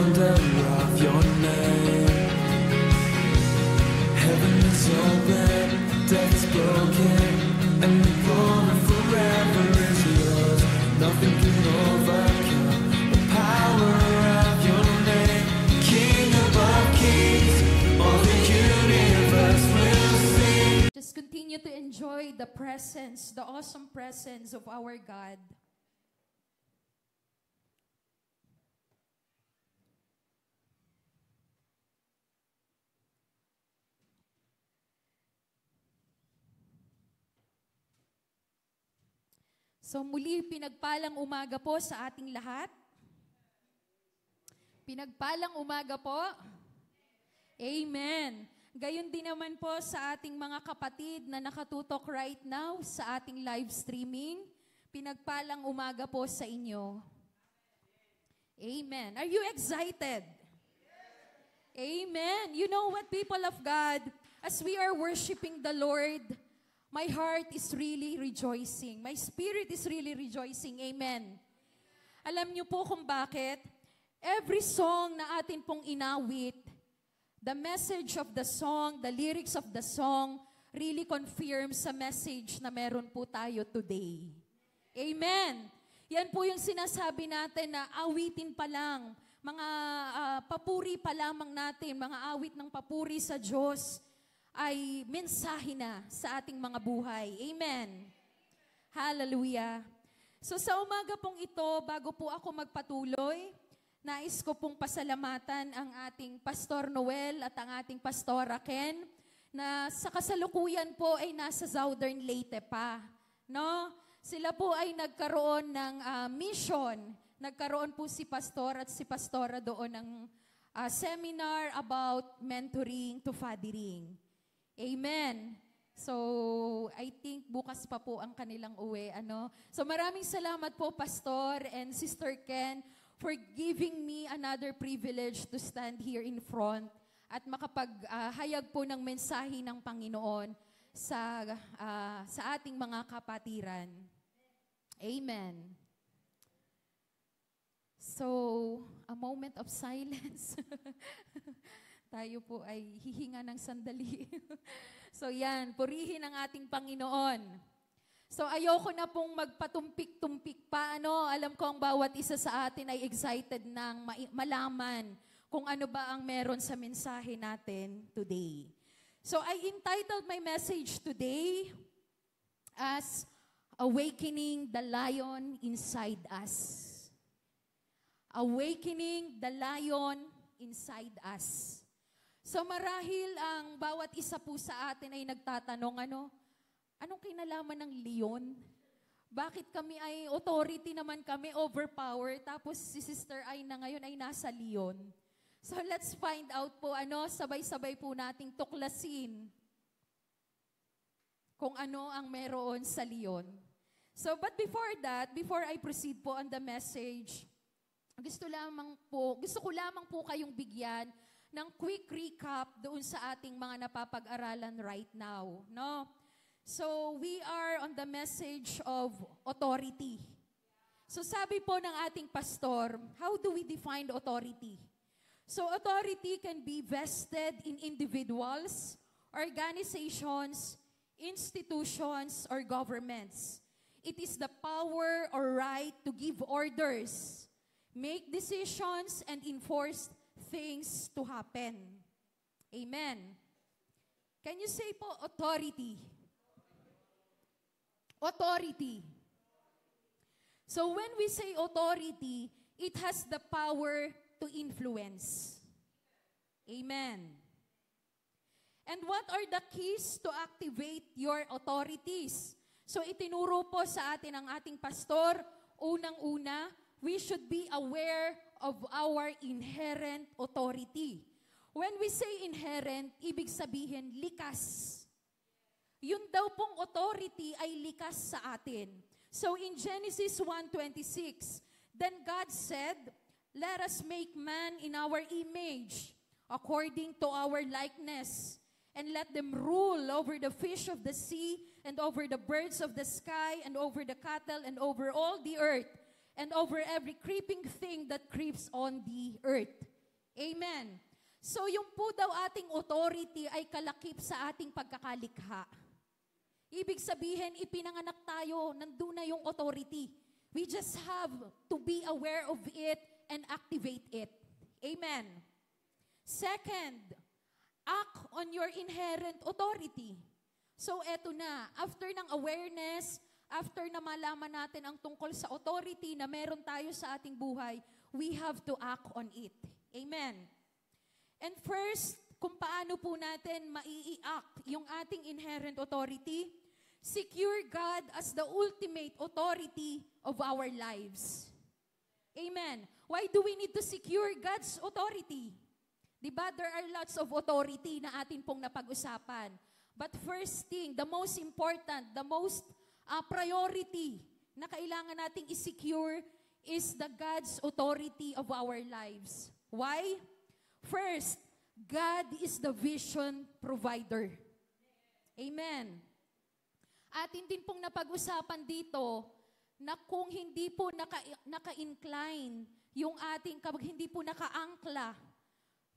wonder of your name. Heaven is open, death is broken, and the glory forever is yours. Nothing can overcome the power of your name. King above kings, all the universe will sing. Just continue to enjoy the presence, the awesome presence of our God. So muli, pinagpalang umaga po sa ating lahat. Pinagpalang umaga po. Amen. Gayon din naman po sa ating mga kapatid na nakatutok right now sa ating live streaming. Pinagpalang umaga po sa inyo. Amen. Are you excited? Amen. You know what, people of God, as we are worshiping the Lord, my heart is really rejoicing. My spirit is really rejoicing. Amen. Alam niyo po kung bakit? Every song na atin pong inawit, the message of the song, the lyrics of the song, really confirms sa message na meron po tayo today. Amen. Yan po yung sinasabi natin na awitin pa lang, mga papuri pa lamang natin, mga awit ng papuri sa Diyos, ay mensahe na sa ating mga buhay. Amen. Hallelujah. So sa umaga pong ito, bago po ako magpatuloy, nais ko pong pasalamatan ang ating Pastor Noel at ang ating Pastora Ken na sa kasalukuyan po ay nasa Southern Leyte pa. No? Sila po ay nagkaroon ng mission. Nagkaroon po si Pastor at si Pastora doon ng seminar about mentoring to fathering. Amen. So, I think bukas pa po ang kanilang uwi. So, maraming salamat po, Pastor and Sister Ken, for giving me another privilege to stand here in front at makapaghayag po ng mensahe ng Panginoon sa ating mga kapatiran. Amen. So, a moment of silence. Tayo po ay hihinga ng sandali. So yan, purihin ang ating Panginoon. So ayoko na pong magpatumpik-tumpik pa. Alam ko ang bawat isa sa atin ay excited nang malaman kung ano ba ang meron sa mensahe natin today. So I entitled my message today as Awakening the Lion Inside Us. Awakening the Lion Inside Us. So marahil ang bawat isa po sa atin ay nagtatanong, anong kinalaman ng leon? Bakit kami ay authority naman kami, overpower, tapos si Sister Ay na ngayon ay nasa leon? So let's find out po, sabay-sabay po nating tuklasin kung ano ang meron sa leon. So but before that, before I proceed po on the message, gusto ko lamang po kayong bigyan ng quick recap doon sa ating mga napapag-aralan right now. No? So, we are on the message of authority. So, sabi po ng ating pastor, how do we define authority? So, authority can be vested in individuals, organizations, institutions, or governments. It is the power or right to give orders, make decisions, and enforce things to happen. Amen. Can you say po, authority? Authority. So when we say authority, it has the power to influence. Amen. And what are the keys to activate your authorities? So itinuro po sa atin ang ating pastor, unang-una, we should be aware of our inherent authority. When we say inherent, ibig sabihin likas. Yun daw pong authority ay likas sa atin. So in Genesis 1:26, then God said, let us make man in our image, according to our likeness, and let them rule over the fish of the sea, and over the birds of the sky, and over the cattle, and over all the earth, and over every creeping thing that creeps on the earth. Amen. So yung po daw ating authority ay kalakip sa ating pagkakalikha. Ibig sabihin, ipinanganak tayo, nandun na yung authority. We just have to be aware of it and activate it. Amen. Second, act on your inherent authority. So eto na, after ng awareness, after na malaman natin ang tungkol sa authority na meron tayo sa ating buhay, we have to act on it. Amen. And first, kung paano po natin mai-act yung ating inherent authority, secure God as the ultimate authority of our lives. Amen. Why do we need to secure God's authority? Diba, there are lots of authority na atin pong napag-usapan. But first thing, the most important, the most priority na kailangan nating i-secure is the God's authority of our lives. Why? First, God is the vision provider. Amen. Atin din pong napag-usapan dito na kung hindi po naka-incline yung ating, kapag hindi po naka-angkla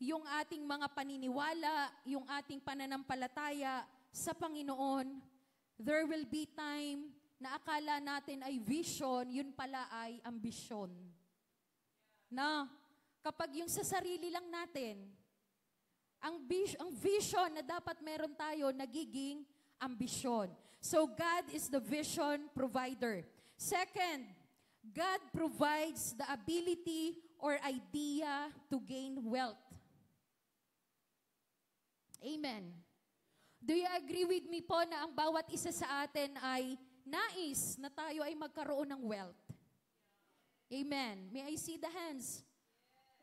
yung ating mga paniniwala, yung ating pananampalataya sa Panginoon, there will be time na akala natin ay vision, yun pala ay ambisyon. Na kapag yung sa sarili lang natin, ang vision na dapat meron tayo, nagiging ambisyon. So God is the vision provider. Second, God provides the ability or idea to gain wealth. Amen. Do you agree with me po na ang bawat isa sa atin ay nais na tayo ay magkaroon ng wealth? Amen. May I see the hands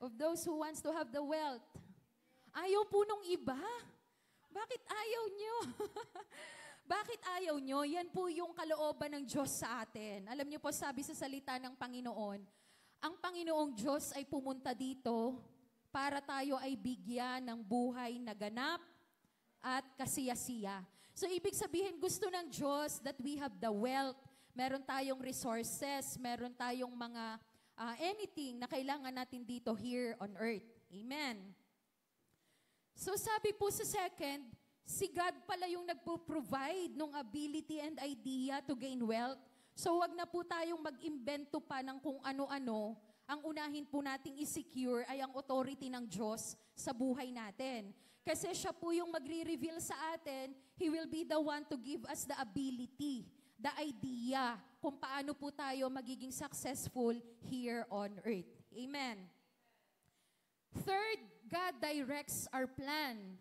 of those who wants to have the wealth? Ayaw po nung iba. Bakit ayaw nyo? Bakit ayaw nyo? Yan po yung kalooban ng Diyos sa atin. Alam nyo po, sabi sa salita ng Panginoon, ang Panginoong Diyos ay pumunta dito para tayo ay bigyan ng buhay na ganap at kasiyasiya. So, ibig sabihin, gusto ng Diyos that we have the wealth. Meron tayong resources, meron tayong mga anything na kailangan natin dito here on earth. Amen. So, sabi po sa second, si God pala yung nagpo-provide ng ability and idea to gain wealth. So, wag na po tayong mag-imbento pa ng kung ano-ano. Ang unahin po nating i-secure ay ang authority ng Diyos sa buhay natin. Kasi siya po yung magre-reveal sa atin, He will be the one to give us the ability, the idea, kung paano po tayo magiging successful here on earth. Amen. Third, God directs our plan.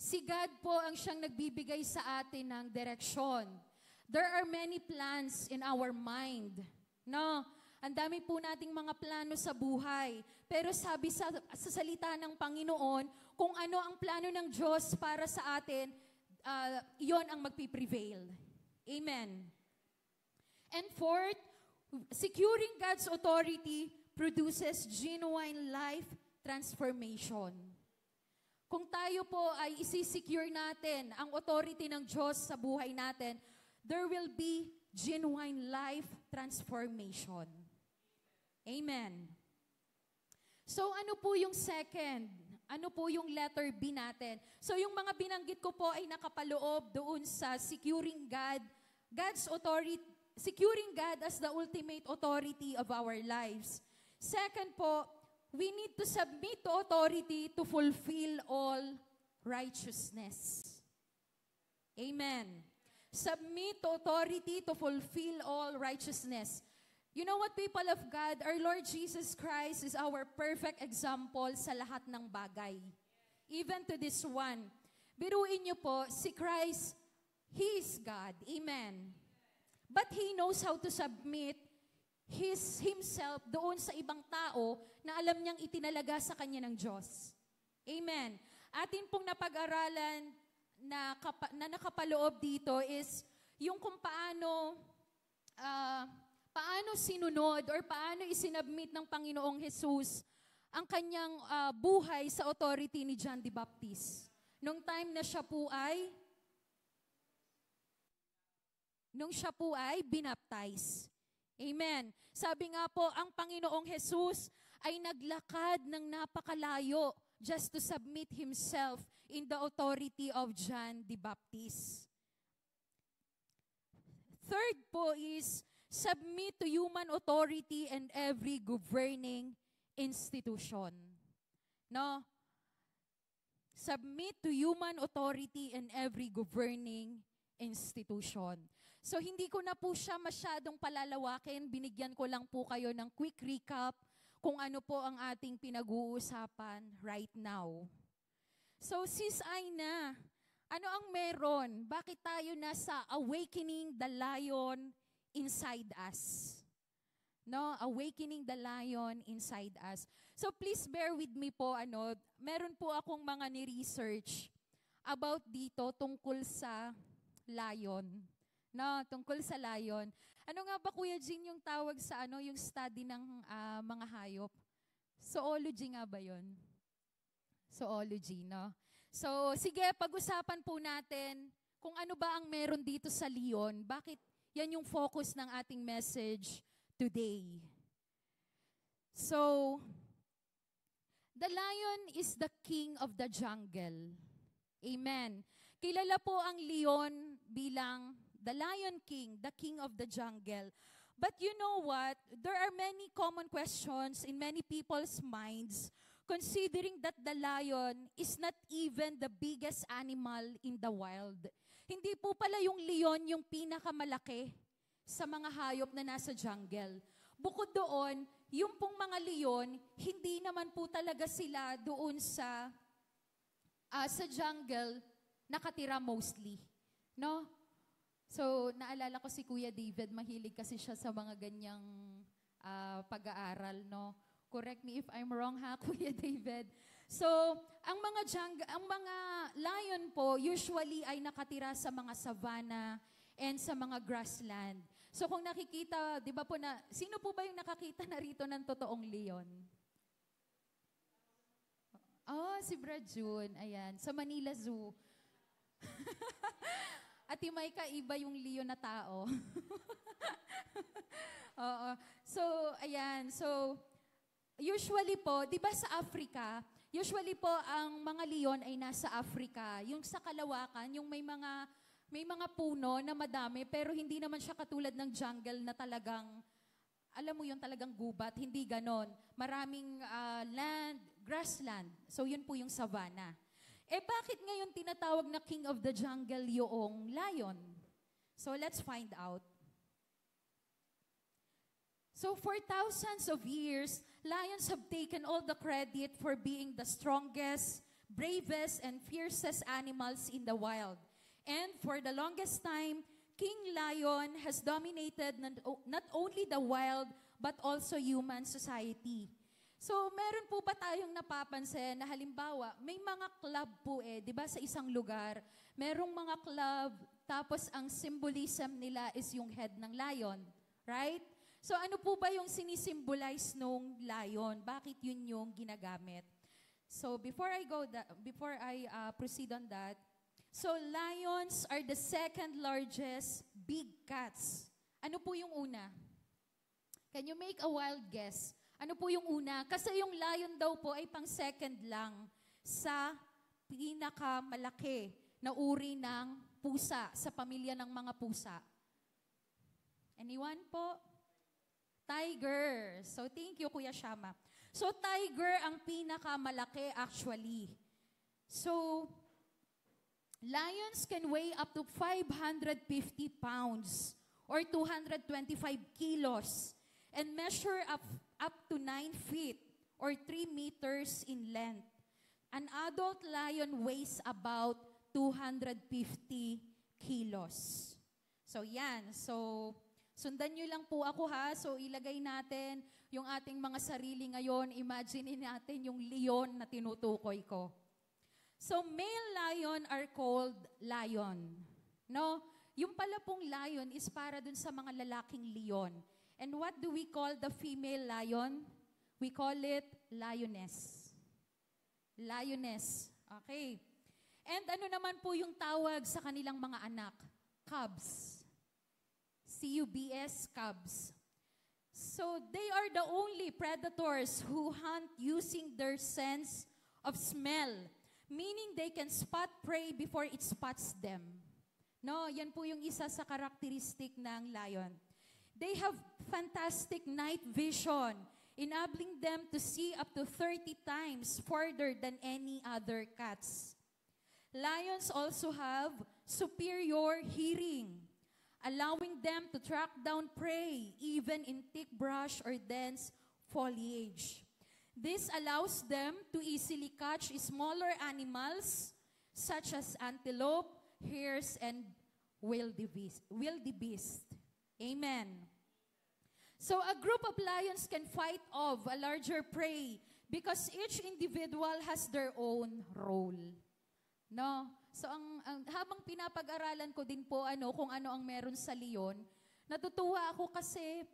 Si God po ang siyang nagbibigay sa atin ng direksyon. There are many plans in our mind. No? Ang dami po nating mga plano sa buhay. Pero sabi sa salita ng Panginoon, kung ano ang plano ng Diyos para sa atin, yon ang magpiprevail. Amen. And fourth, securing God's authority produces genuine life transformation. Kung tayo po ay isi-secure natin ang authority ng Diyos sa buhay natin, there will be genuine life transformation. Amen. So ano po yung second? Ano po yung letter B natin? So yung mga binanggit ko po ay nakapaloob doon sa securing God, God's authority, securing God as the ultimate authority of our lives. Second po, we need to submit to authority to fulfill all righteousness. Amen. Submit to authority to fulfill all righteousness. You know what, people of God? Our Lord Jesus Christ is our perfect example sa lahat ng bagay. Even to this one. Biruin niyo po, si Christ, He is God. Amen. But He knows how to submit Himself doon sa ibang tao na alam niyang itinalaga sa Kanya ng Diyos. Amen. Atin pong napag-aralan na nakapaloob dito is yung kung paano sinunod or paano isinabmit ng Panginoong Jesus ang kanyang buhay sa authority ni John the Baptist. Nung time na siya po ay binaptize. Amen. Sabi nga po, ang Panginoong Jesus ay naglakad ng napakalayo just to submit himself in the authority of John the Baptist. Third po is submit to human authority and every governing institution. No? Submit to human authority and every governing institution. So hindi ko na po siya masyadong palalawakin, binigyan ko lang po kayo ng quick recap kung ano po ang ating pinag-uusapan right now. So sis Aina, ano ang meron? Bakit tayo nasa awakening the lion inside us? No, awakening the lion inside us. So please bear with me po, meron po akong mga ni-research about dito tungkol sa lion. No, tungkol sa lion. Ano nga ba Kuya Jean yung tawag sa yung study ng mga hayop? Zoology nga ba 'yon? Zoology, no? So, sige, pag-usapan po natin kung ano ba ang meron dito sa leon. Bakit yan yung focus ng ating message today. So, the lion is the king of the jungle. Amen. Kilala po ang leon bilang the Lion King, the king of the jungle. But you know what? There are many common questions in many people's minds considering that the lion is not even the biggest animal in the wild. Hindi po pala yung leon yung pinakamalaki sa mga hayop na nasa jungle. Bukod doon, yung pong mga leon, hindi naman po talaga sila doon sa jungle nakatira mostly. No? So, naalala ko si Kuya David, mahilig kasi siya sa mga ganyang pag-aaral, no? Correct me if I'm wrong ha, Kuya David. So, ang mga lion po usually ay nakatira sa mga savanna and sa mga grassland. So, kung nakikita, 'di ba po sino po ba yung nakakita na rito ng totoong leon? Oh, si Brad June, ayan, sa Manila Zoo. At may kaiba yung leon na tao. Oo. So, ayan. So, usually po, di ba sa Africa, usually po ang mga leon ay nasa Africa. Yung sa kalawakan, yung may mga puno na madami, pero hindi naman siya katulad ng jungle na talagang, alam mo yung talagang gubat, hindi ganon. Maraming land, grassland. So, yun po yung savanna. Bakit ngayon tinatawag na king of the jungle yung lion? So, let's find out. So, for thousands of years, lions have taken all the credit for being the strongest, bravest, and fiercest animals in the wild. And for the longest time, King Lion has dominated not only the wild, but also human society. So, meron po ba tayong napapansin na halimbawa, may mga club po di ba sa isang lugar, merong mga club, tapos ang symbolism nila is yung head ng lion, right? So, ano po ba yung sinisimbolize nung lion? Bakit yun yung ginagamit? So, before I proceed on that, so lions are the second largest big cats. Ano po yung una? Can you make a wild guess? Ano po yung una? Kasi yung lion daw po ay pang second lang sa pinakamalaki na uri ng pusa, sa pamilya ng mga pusa. Anyone po? Tiger. So, thank you, Kuya Shama. So, tiger ang pinakamalaki actually. So, lions can weigh up to 550 pounds or 225 kilos and measure up to 9 feet or 3 meters in length. An adult lion weighs about 250 kilos. So yan. So sundan nyo lang po ako ha. So ilagay natin yung ating mga sarili ngayon. Imagine natin yung leon na tinutukoy ko. So male lion are called lion. No? Yung pala pong lion is para dun sa mga lalaking leon. And what do we call the female lion? We call it lioness. Lioness. Okay. And ano naman po yung tawag sa kanilang mga anak? Cubs. C-U-B-S, cubs. So they are the only predators who hunt using their sense of smell, meaning they can spot prey before it spots them. No, yan po yung isa sa karakteristik ng lion. They have fantastic night vision, enabling them to see up to 30 times further than any other cats. Lions also have superior hearing, allowing them to track down prey even in thick brush or dense foliage. This allows them to easily catch smaller animals such as antelope, hares, and wildebeest. Amen. So a group of lions can fight off a larger prey because each individual has their own role. No? So habang pinapag-aralan ko din po kung ano ang meron sa leon, natutuwa ako kasi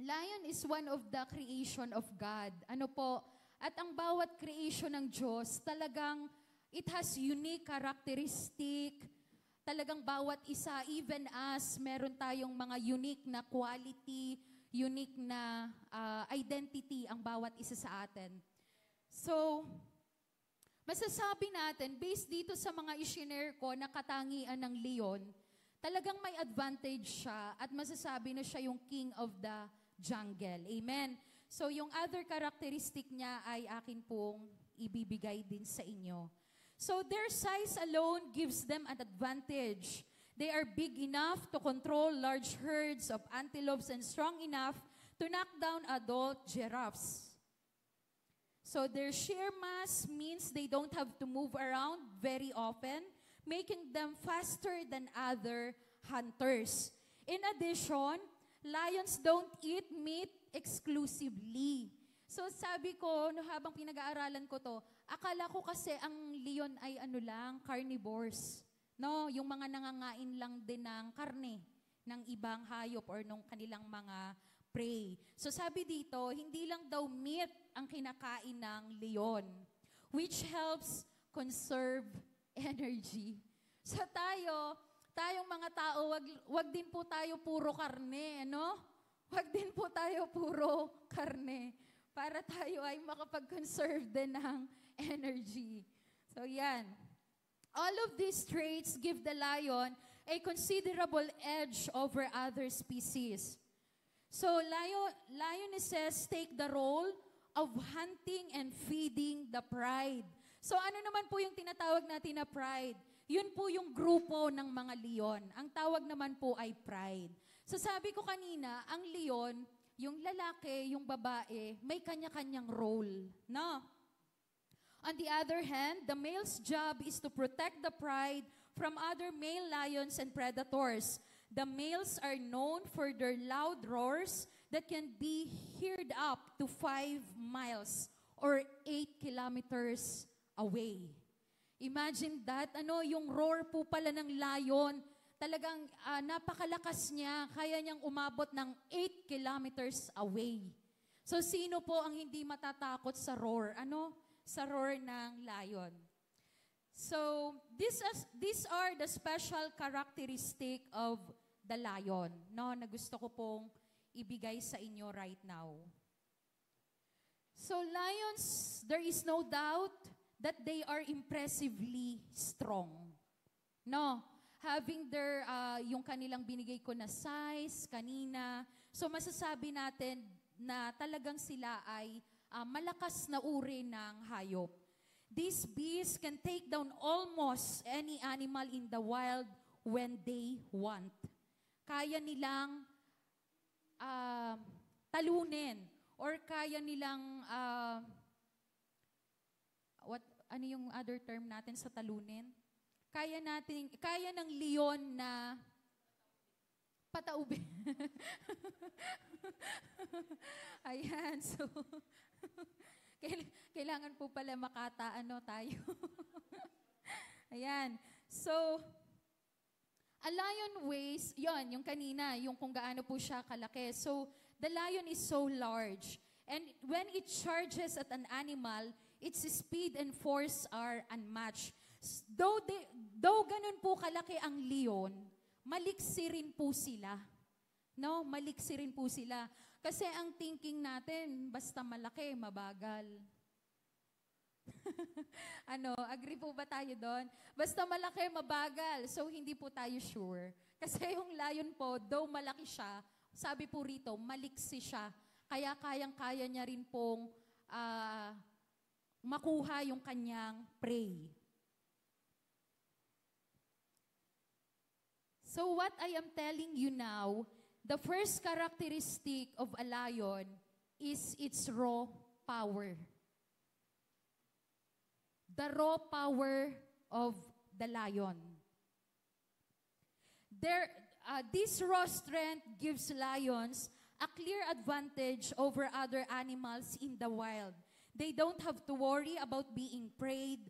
lion is one of the creation of God. Ano po? At ang bawat creation ng Diyos, talagang it has unique characteristic. Talagang bawat isa, even as meron tayong mga unique na quality, unique na identity ang bawat isa sa atin. So, masasabi natin, based dito sa mga i-share ko na katangian ng leon, talagang may advantage siya at masasabi na siya yung king of the jungle. Amen. So yung other characteristic niya ay akin pong ibibigay din sa inyo. So their size alone gives them an advantage. They are big enough to control large herds of antelopes and strong enough to knock down adult giraffes. So their sheer mass means they don't have to move around very often, making them faster than other hunters. In addition, lions don't eat meat exclusively. So sabi ko, habang pinag-aaralan ko to, akala ko kasi ang leon ay carnivores. No, yung mga nangangain lang din ng karne ng ibang hayop or nung kanilang mga prey. So sabi dito, hindi lang daw meat ang kinakain ng leon, which helps conserve energy. So tayong mga tao, wag din po tayo puro karne, no? Wag din po tayo puro karne para tayo ay makapag-conserve din ng energy. So yan. All of these traits give the lion a considerable edge over other species. So lionesses take the role of hunting and feeding the pride. So ano naman po yung tinatawag natin na pride? Yun po yung grupo ng mga leon. Ang tawag naman po ay pride. So sabi ko kanina, ang leon, yung lalaki, yung babae, may kanya-kanyang role. No? On the other hand, the male's job is to protect the pride from other male lions and predators. The males are known for their loud roars that can be heard up to 5 miles or 8 kilometers away. Imagine that, yung roar po pala ng lion, talagang napakalakas niya, kaya niyang umabot ng 8 kilometers away. So sino po ang hindi matatakot sa roar? Sa roar ng lion. So these are the special characteristic of the lion, no, na gusto ko pong ibigay sa inyo right now. So lions, there is no doubt that they are impressively strong. No, having their yung kanilang binigay ko na size kanina, so masasabi natin na talagang sila ay malakas na uri ng hayop. These beasts can take down almost any animal in the wild when they want. Kaya nilang talunin or kaya nilang ano yung other term natin sa talunin? Kaya ng leon na pataubin. Ayan, so kailangan po pala tayo. Ayan. So a lion weighs, yung kanina, yung kung gaano po siya kalaki. So the lion is so large. And when it charges at an animal, its speed and force are unmatched. Though ganun po kalaki ang leon, maliksi rin po sila. No, maliksi rin po sila. Kasi ang thinking natin, basta malaki, mabagal. Agree po ba tayo doon? Basta malaki, mabagal. So, hindi po tayo sure. Kasi yung lion po, though malaki siya, sabi po rito, maliksi siya. Kaya kayang-kaya niya rin pong makuha yung kanyang prey. So what I am telling you now, the first characteristic of a lion is its raw power. The raw power of the lion. This raw strength gives lions a clear advantage over other animals in the wild. They don't have to worry about being preyed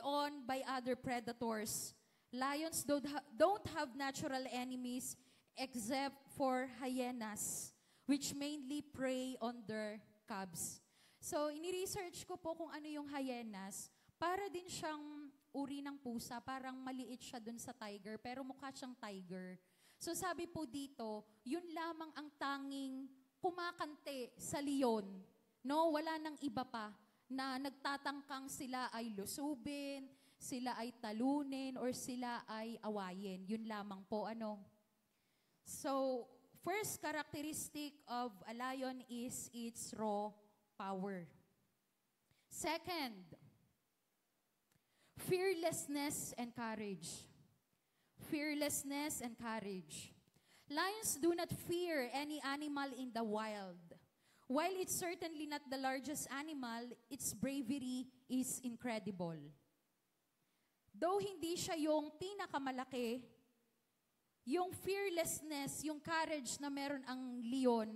on by other predators. Lions don't have natural enemies except for hyenas, which mainly prey on their cubs. So, ini-research ko po kung ano yung hyenas. Para din siyang uri ng pusa, parang maliit siya dun sa tiger, pero mukha siyang tiger. So, sabi po dito, yun lamang ang tanging kumakante sa leon. No, wala nang iba pa na nagtatangkang sila ay lusubin, sila ay talunin, or sila ay awayin. Yun lamang po, So, first characteristic of a lion is its raw power. Second, fearlessness and courage. Fearlessness and courage. Lions do not fear any animal in the wild. While it's certainly not the largest animal, its bravery is incredible. Though hindi siya yung pinakamalaki, yung fearlessness, yung courage na meron ang leon,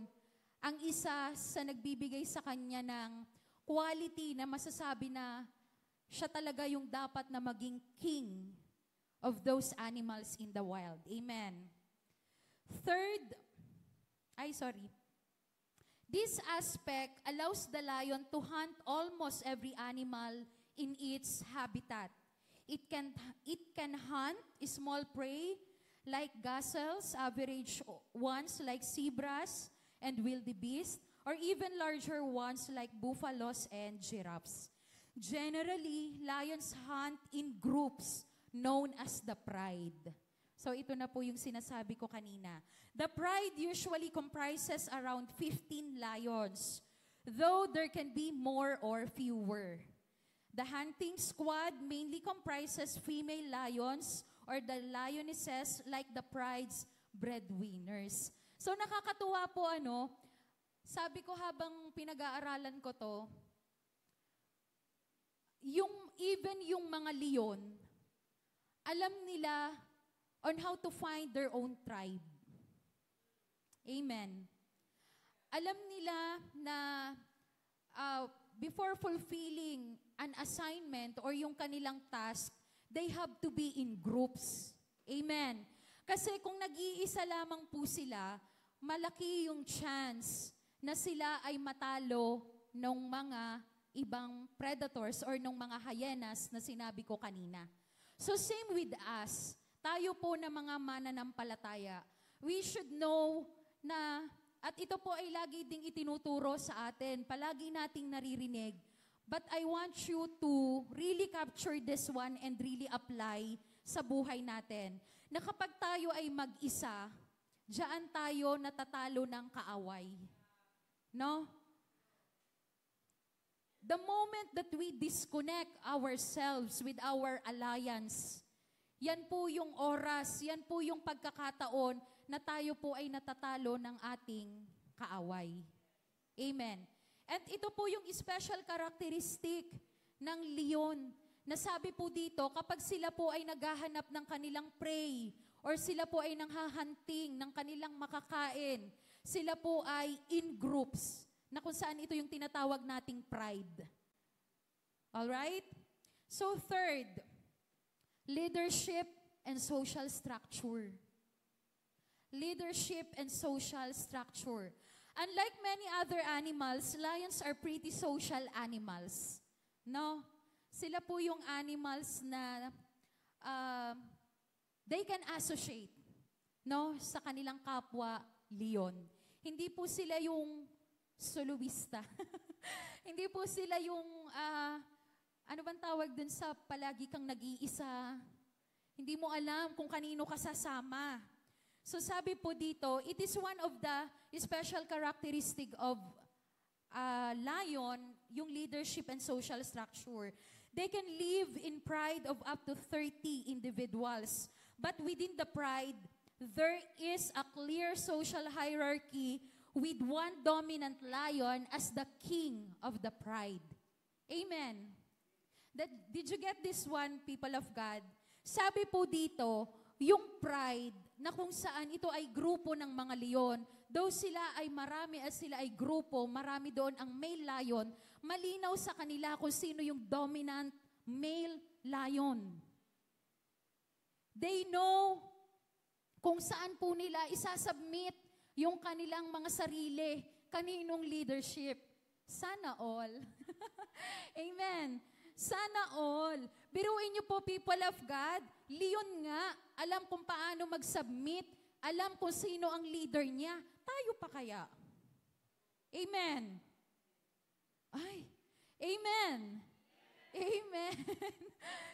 ang isa sa nagbibigay sa kanya ng quality na masasabi na siya talaga yung dapat na maging king of those animals in the wild. Amen. This aspect allows the lion to hunt almost every animal in its habitat. It can hunt small prey like gazelles, average ones like zebras and wildebeest, or even larger ones like buffaloes and giraffes. Generally, lions hunt in groups known as the pride. So ito na po yung sinasabi ko kanina. The pride usually comprises around 15 lions, though there can be more or fewer. The hunting squad mainly comprises female lions or the lionesses like the pride's breadwinners. So nakakatuwa po sabi ko habang pinag-aaralan ko to, even yung mga leon, alam nila on how to find their own tribe. Amen. Alam nila na before fulfilling an assignment or yung kanilang task, they have to be in groups. Amen. Kasi kung nag-iisa lamang po sila, malaki yung chance na sila ay matalo ng mga ibang predators or ng mga hyenas na sinabi ko kanina. So same with us. Tayo po na mga mananampalataya. We should know na, at ito po ay lagi ding itinuturo sa atin, palagi nating naririnig. But I want you to really capture this one and really apply sa buhay natin. Na kapag tayo ay mag-isa, diyan tayo natatalo ng kaaway. No? The moment that we disconnect ourselves with our alliance, yan po yung oras, yan po yung pagkakataon na tayo po ay natatalo ng ating kaaway. Amen. At ito po yung special characteristic ng leon. Nasabi po dito, kapag sila po ay naghahanap ng kanilang prey or sila po ay nanghahunting ng kanilang makakain, sila po ay in groups na kung saan ito yung tinatawag nating pride. Alright? So third, leadership and social structure. Leadership and social structure. Unlike many other animals, lions are pretty social animals. No? Sila po yung animals na they can associate. no, sa kanilang kapwa leon. Hindi po sila yung soloista. Hindi po sila yung, ano bang tawag dun sa palagi kang nag-iisa? Hindi mo alam kung kanino ka sasama. So sabi po dito, it is one of the special characteristic of lion, yung leadership and social structure. They can live in pride of up to 30 individuals. But within the pride, there is a clear social hierarchy with one dominant lion as the king of the pride. Amen. Did you get this one, people of God? Sabi po dito, yung pride na kung saan ito ay grupo ng mga leon, though sila ay marami at sila ay grupo, marami doon ang male lion, malinaw sa kanila kung sino yung dominant male lion. They know kung saan po nila isasubmit yung kanilang mga sarili, kaninong leadership. Sana all. Amen. Sana all. Biruin niyo po, people of God, leon nga, alam kung paano mag-submit, alam kung sino ang leader niya. Tayo pa kaya? Amen. Ay, amen. Amen.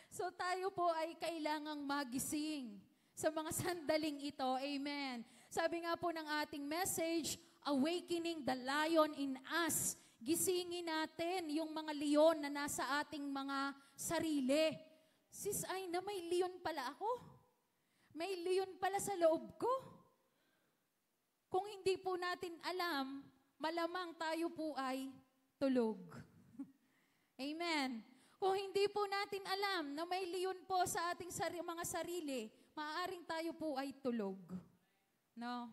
So tayo po ay kailangang magising sa mga sandaling ito. Amen. Sabi nga po ng ating message, awakening the lion in us. Gisingin natin yung mga leon na nasa ating mga sarili. Sis, ay na may leon pala ako. May leon pala sa loob ko. Kung hindi po natin alam, malamang tayo po ay tulog. Amen. Kung hindi po natin alam na may leon po sa ating mga sarili, maaaring tayo po ay tulog. No?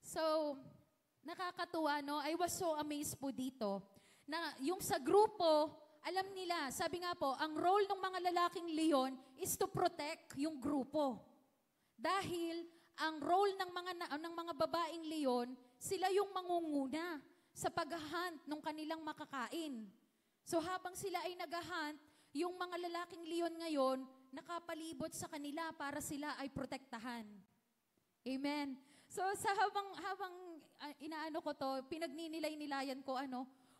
So, nakakatuwa, no? I was so amazed po dito na yung sa grupo, alam nila, sabi nga po, ang role ng mga lalaking leon is to protect yung grupo. Dahil ang role ng mga babaeng leon, sila yung mangunguna sa paghahunt ng kanilang makakain. So habang sila ay naghahunt, yung mga lalaking leon ngayon, nakapalibot sa kanila para sila ay protektahan. Amen. So sa habang inaano ko to, pinagninilayan ko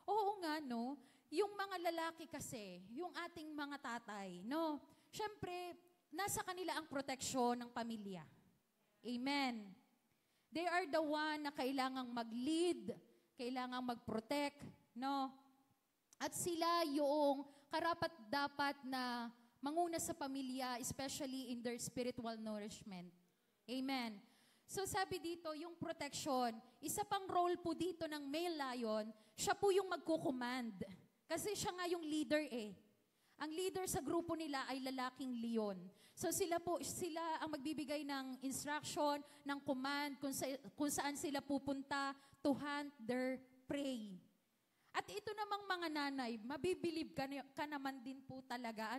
oo nga no, yung mga lalaki kasi, yung ating mga tatay, no, syempre, nasa kanila ang proteksyon ng pamilya. Amen. They are the one na kailangang mag-lead, kailangang mag-protect, no? At sila yung karapat-dapat na manguna sa pamilya, especially in their spiritual nourishment. Amen. So sabi dito, yung protection, isa pang role po dito ng male lion, siya po yung magkukommand. Kasi siya nga yung leader eh. Ang leader sa grupo nila ay lalaking leon. So sila ang magbibigay ng instruction, ng command, kung saan sila pupunta to hunt their prey. At ito namang mga nanay, mabibilib ka naman din po talaga.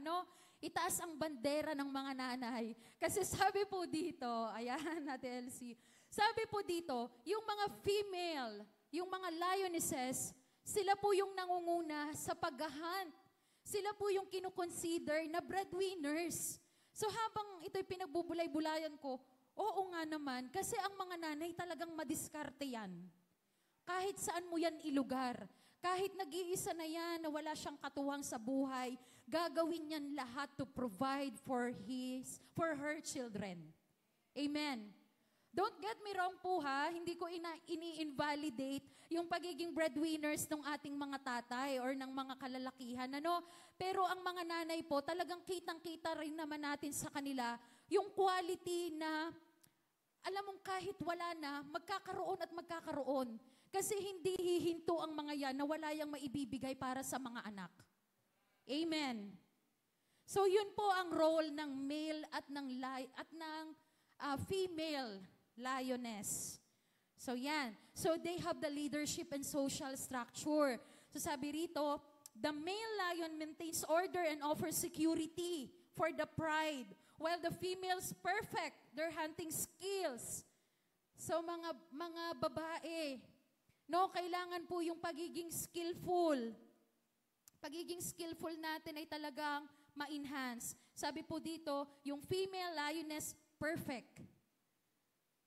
Itaas ang bandera ng mga nanay. Kasi sabi po dito, ayan, Ate Elsie, sabi po dito, yung mga female, yung mga lionesses, sila po yung nangunguna sa paghahunt. Sila po yung kinukonsider na breadwinners. So habang ito'y pinagbubulay-bulayan ko, oo nga naman, kasi ang mga nanay talagang madiskarte yan. Kahit saan mo yan ilugar, kahit nag-iisa na yan na wala siyang katuwang sa buhay, gagawin niyan lahat to provide for her children. Amen. Don't get me wrong po ha, hindi ko ini-invalidate yung pagiging breadwinners ng ating mga tatay or ng mga kalalakihan. Pero ang mga nanay po, talagang kitang-kita rin naman natin sa kanila yung quality na, alam mong kahit wala na, magkakaroon at magkakaroon. Kasi hindi hihinto ang mga yan na wala yang maibibigay para sa mga anak. Amen. So yun po ang role ng male at ng female lioness. So yan. So they have the leadership and social structure. So sabi rito, the male lion maintains order and offers security for the pride, while the females perfect their hunting skills. So mga babae, kailangan po yung pagiging skillful. Pagiging skillful natin ay talagang ma-enhance. Sabi po dito, yung female lioness, perfect.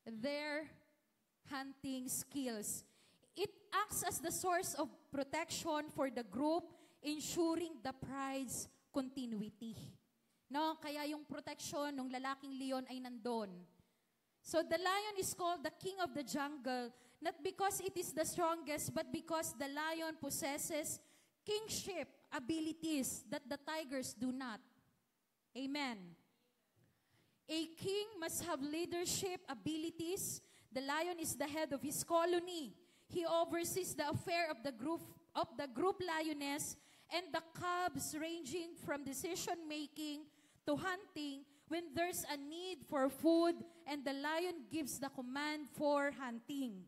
their hunting skills. It acts as the source of protection for the group, ensuring the pride's continuity. No, kaya yung protection ng lalaking leon ay nandun. So the lion is called the king of the jungle, not because it is the strongest, but because the lion possesses kingship abilities that the tigers do not. Amen. A king must have leadership abilities. The lion is the head of his colony. He oversees the affair of the group lioness and the cubs, ranging from decision-making to hunting when there's a need for food, and the lion gives the command for hunting.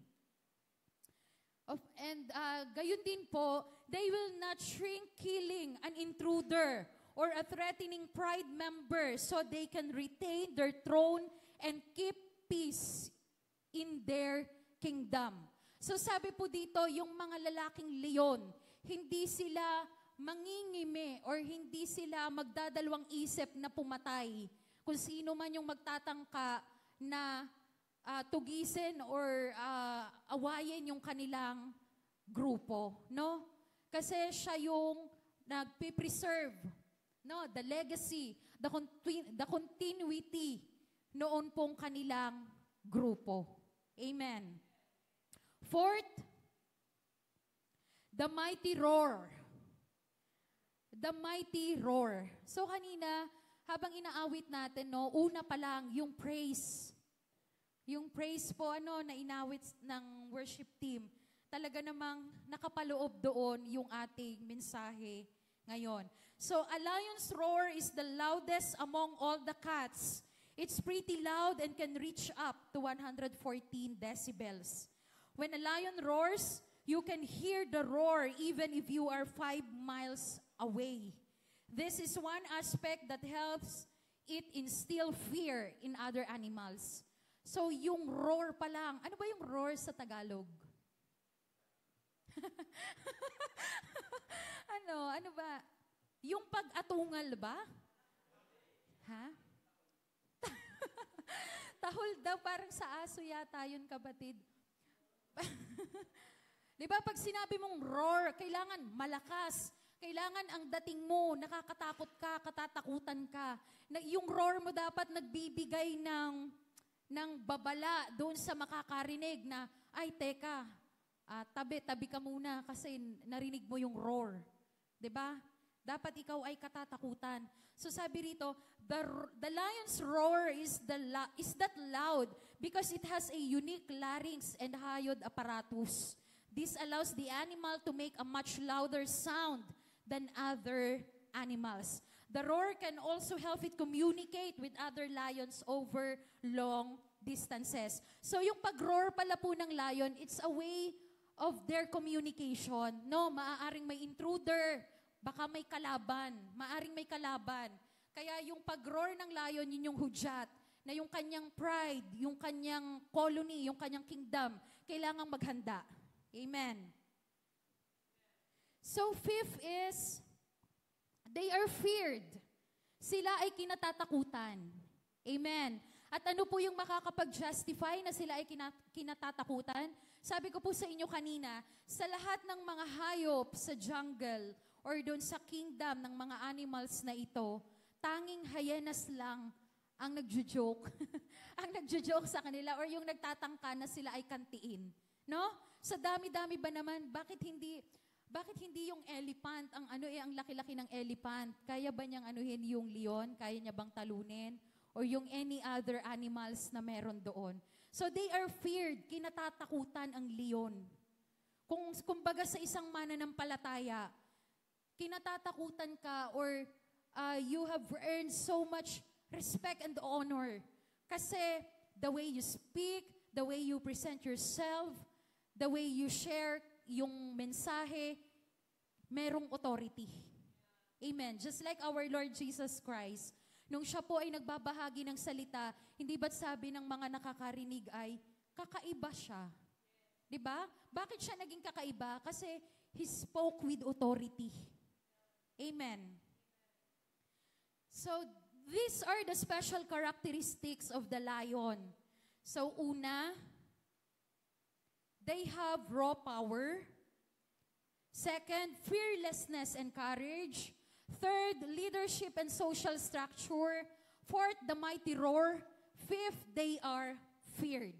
Gayon din po, they will not shrink killing an intruder or a threatening pride member so they can retain their throne and keep peace in their kingdom. So sabi po dito, yung mga lalaking leon, hindi sila mangingimi or hindi sila magdadalawang isip na pumatay. Kung sino man yung magtatangka na tugisin or awayin yung kanilang grupo, no? Kasi siya yung nagpipreserve, no, the legacy, the continuity noon pong kanilang grupo. Amen. Fourth, the mighty roar. The mighty roar. So kanina, habang inaawit natin, no, una pa lang yung praise. Yung praise po, na inawit ng worship team. Talaga namang nakapaloob doon yung ating mensahe ngayon. So, a lion's roar is the loudest among all the cats. It's pretty loud and can reach up to 114 decibels. When a lion roars, you can hear the roar even if you are 5 miles away. This is one aspect that helps it instill fear in other animals. So, yung roar pa lang. Ano ba yung roar sa Tagalog? Ano ba? Yung pag-atungal ba? Ha? Tahol daw, parang sa aso yata yun, kapatid. Di ba, pag sinabi mong roar, kailangan malakas. Kailangan ang dating mo, nakakatakot ka, katatakutan ka. Yung roar mo dapat nagbibigay ng babala doon sa makakarinig na, ay, teka, tabi ka muna kasi narinig mo yung roar. Diba? Dapat ikaw ay katatakutan. So sabi rito, the lion's roar is that loud because it has a unique larynx and hyoid apparatus. This allows the animal to make a much louder sound than other animals. The roar can also help it communicate with other lions over long distances. So yung pag-roar pala po ng lion, it's a way of their communication. No, maaaring may intruder, baka may kalaban, maaaring may kalaban. Kaya yung pag-roar ng lion, yun yung hudyat, na yung kanyang pride, yung kanyang colony, yung kanyang kingdom, kailangang maghanda. Amen. So fifth is, they are feared. Sila ay kinatatakutan. Amen. At ano po yung makakapag-justify na sila ay kinatatakutan? Sabi ko po sa inyo kanina, sa lahat ng mga hayop sa jungle or doon sa kingdom ng mga animals na ito, tanging hyenas lang ang nagjo-joke. Ang nagjo-joke sa kanila or yung nagtatangka na sila ay kantiin. No? Sa dami-dami ba naman, bakit hindi yung elephant, ang laki-laki ng elephant? Kaya ba niyang anuhin yung leon? Kaya niya bang talunin? Or yung any other animals na meron doon? So they are feared, kinatatakutan ang leon. Kumbaga sa isang mananampalataya, kinatatakutan ka or you have earned so much respect and honor. Kasi the way you speak, the way you present yourself, the way you share yung mensahe, merong authority. Amen. Just like our Lord Jesus Christ, nung siya po ay nagbabahagi ng salita, hindi ba't sabi ng mga nakakarinig ay, kakaiba siya. Diba? Bakit siya naging kakaiba? Kasi he spoke with authority. Amen. So, these are the special characteristics of the lion. So una, they have raw power. Second, fearlessness and courage. Third, leadership and social structure. Fourth, the mighty roar. Fifth, they are feared.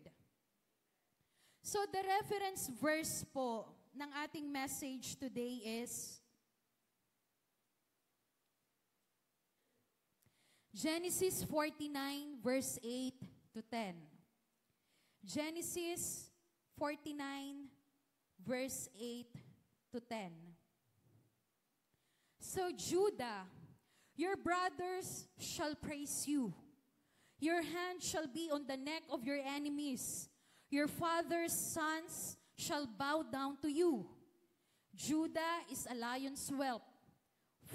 So the reference verse po ng ating message today is Genesis 49 verse 8 to 10. Genesis 49 verse 8 to 10. So Judah, your brothers shall praise you. Your hand shall be on the neck of your enemies. Your father's sons shall bow down to you. Judah is a lion's whelp.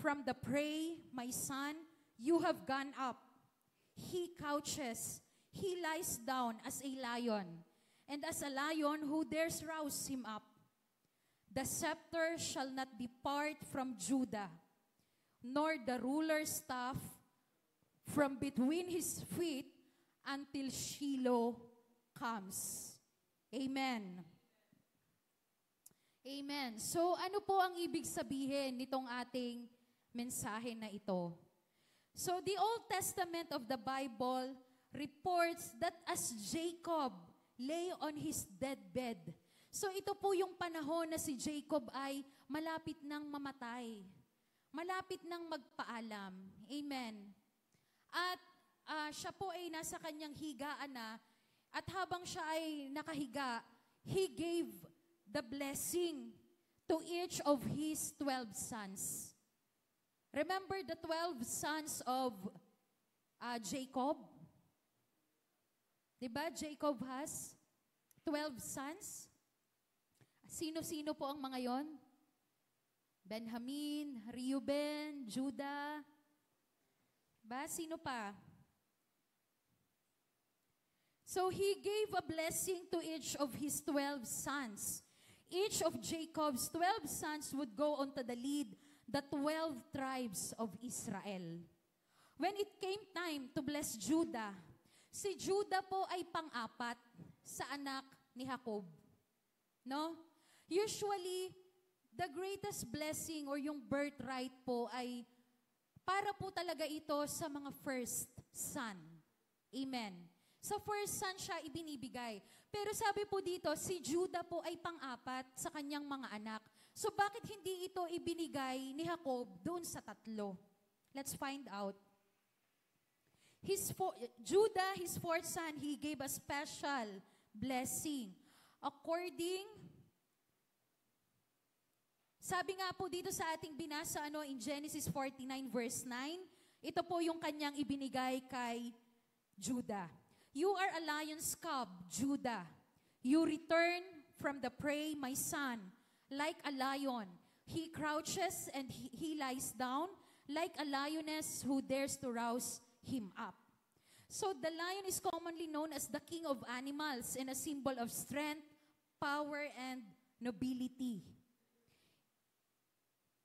From the prey, my son, you have gone up. He couches, he lies down as a lion, and as a lion who dares rouse him up. The scepter shall not depart from Judah, nor the ruler's staff from between his feet until Shiloh comes. Amen. Amen. So ano po ang ibig sabihin nitong ating mensahe na ito? So the Old Testament of the Bible reports that as Jacob lay on his deathbed, so ito po yung panahon na si Jacob ay malapit nang mamatay. Malapit nang magpaalam. Amen. At siya po ay nasa kanyang higaan na, at habang siya ay nakahiga, he gave the blessing to each of his 12 sons. Remember the 12 sons of Jacob? Diba? Jacob has 12 sons. Sino-sino po ang mga yon? Benjamin, Reuben, Judah. Diba? Sino pa? So he gave a blessing to each of his 12 sons. Each of Jacob's 12 sons would go on to the lead the 12 tribes of Israel. When it came time to bless Judah, si Judah po ay pang-apat sa anak ni Jacob. No? Usually, the greatest blessing or yung birthright po ay para po talaga ito sa mga first son. Amen. Sa first son siya ibinibigay. Pero sabi po dito, si Judah po ay pang-apat sa kanyang mga anak. So bakit hindi ito ibinigay ni Jacob doon sa tatlo? Let's find out. Judah, his fourth son, he gave a special blessing. Sabi nga po dito sa ating binasa in Genesis 49 verse 9, ito po yung kanyang ibinigay kay Judah. You are a lion's cub, Judah. You return from the prey, my son, like a lion. He crouches and he lies down like a lioness who dares to rouse him up. So the lion is commonly known as the king of animals and a symbol of strength, power, and nobility.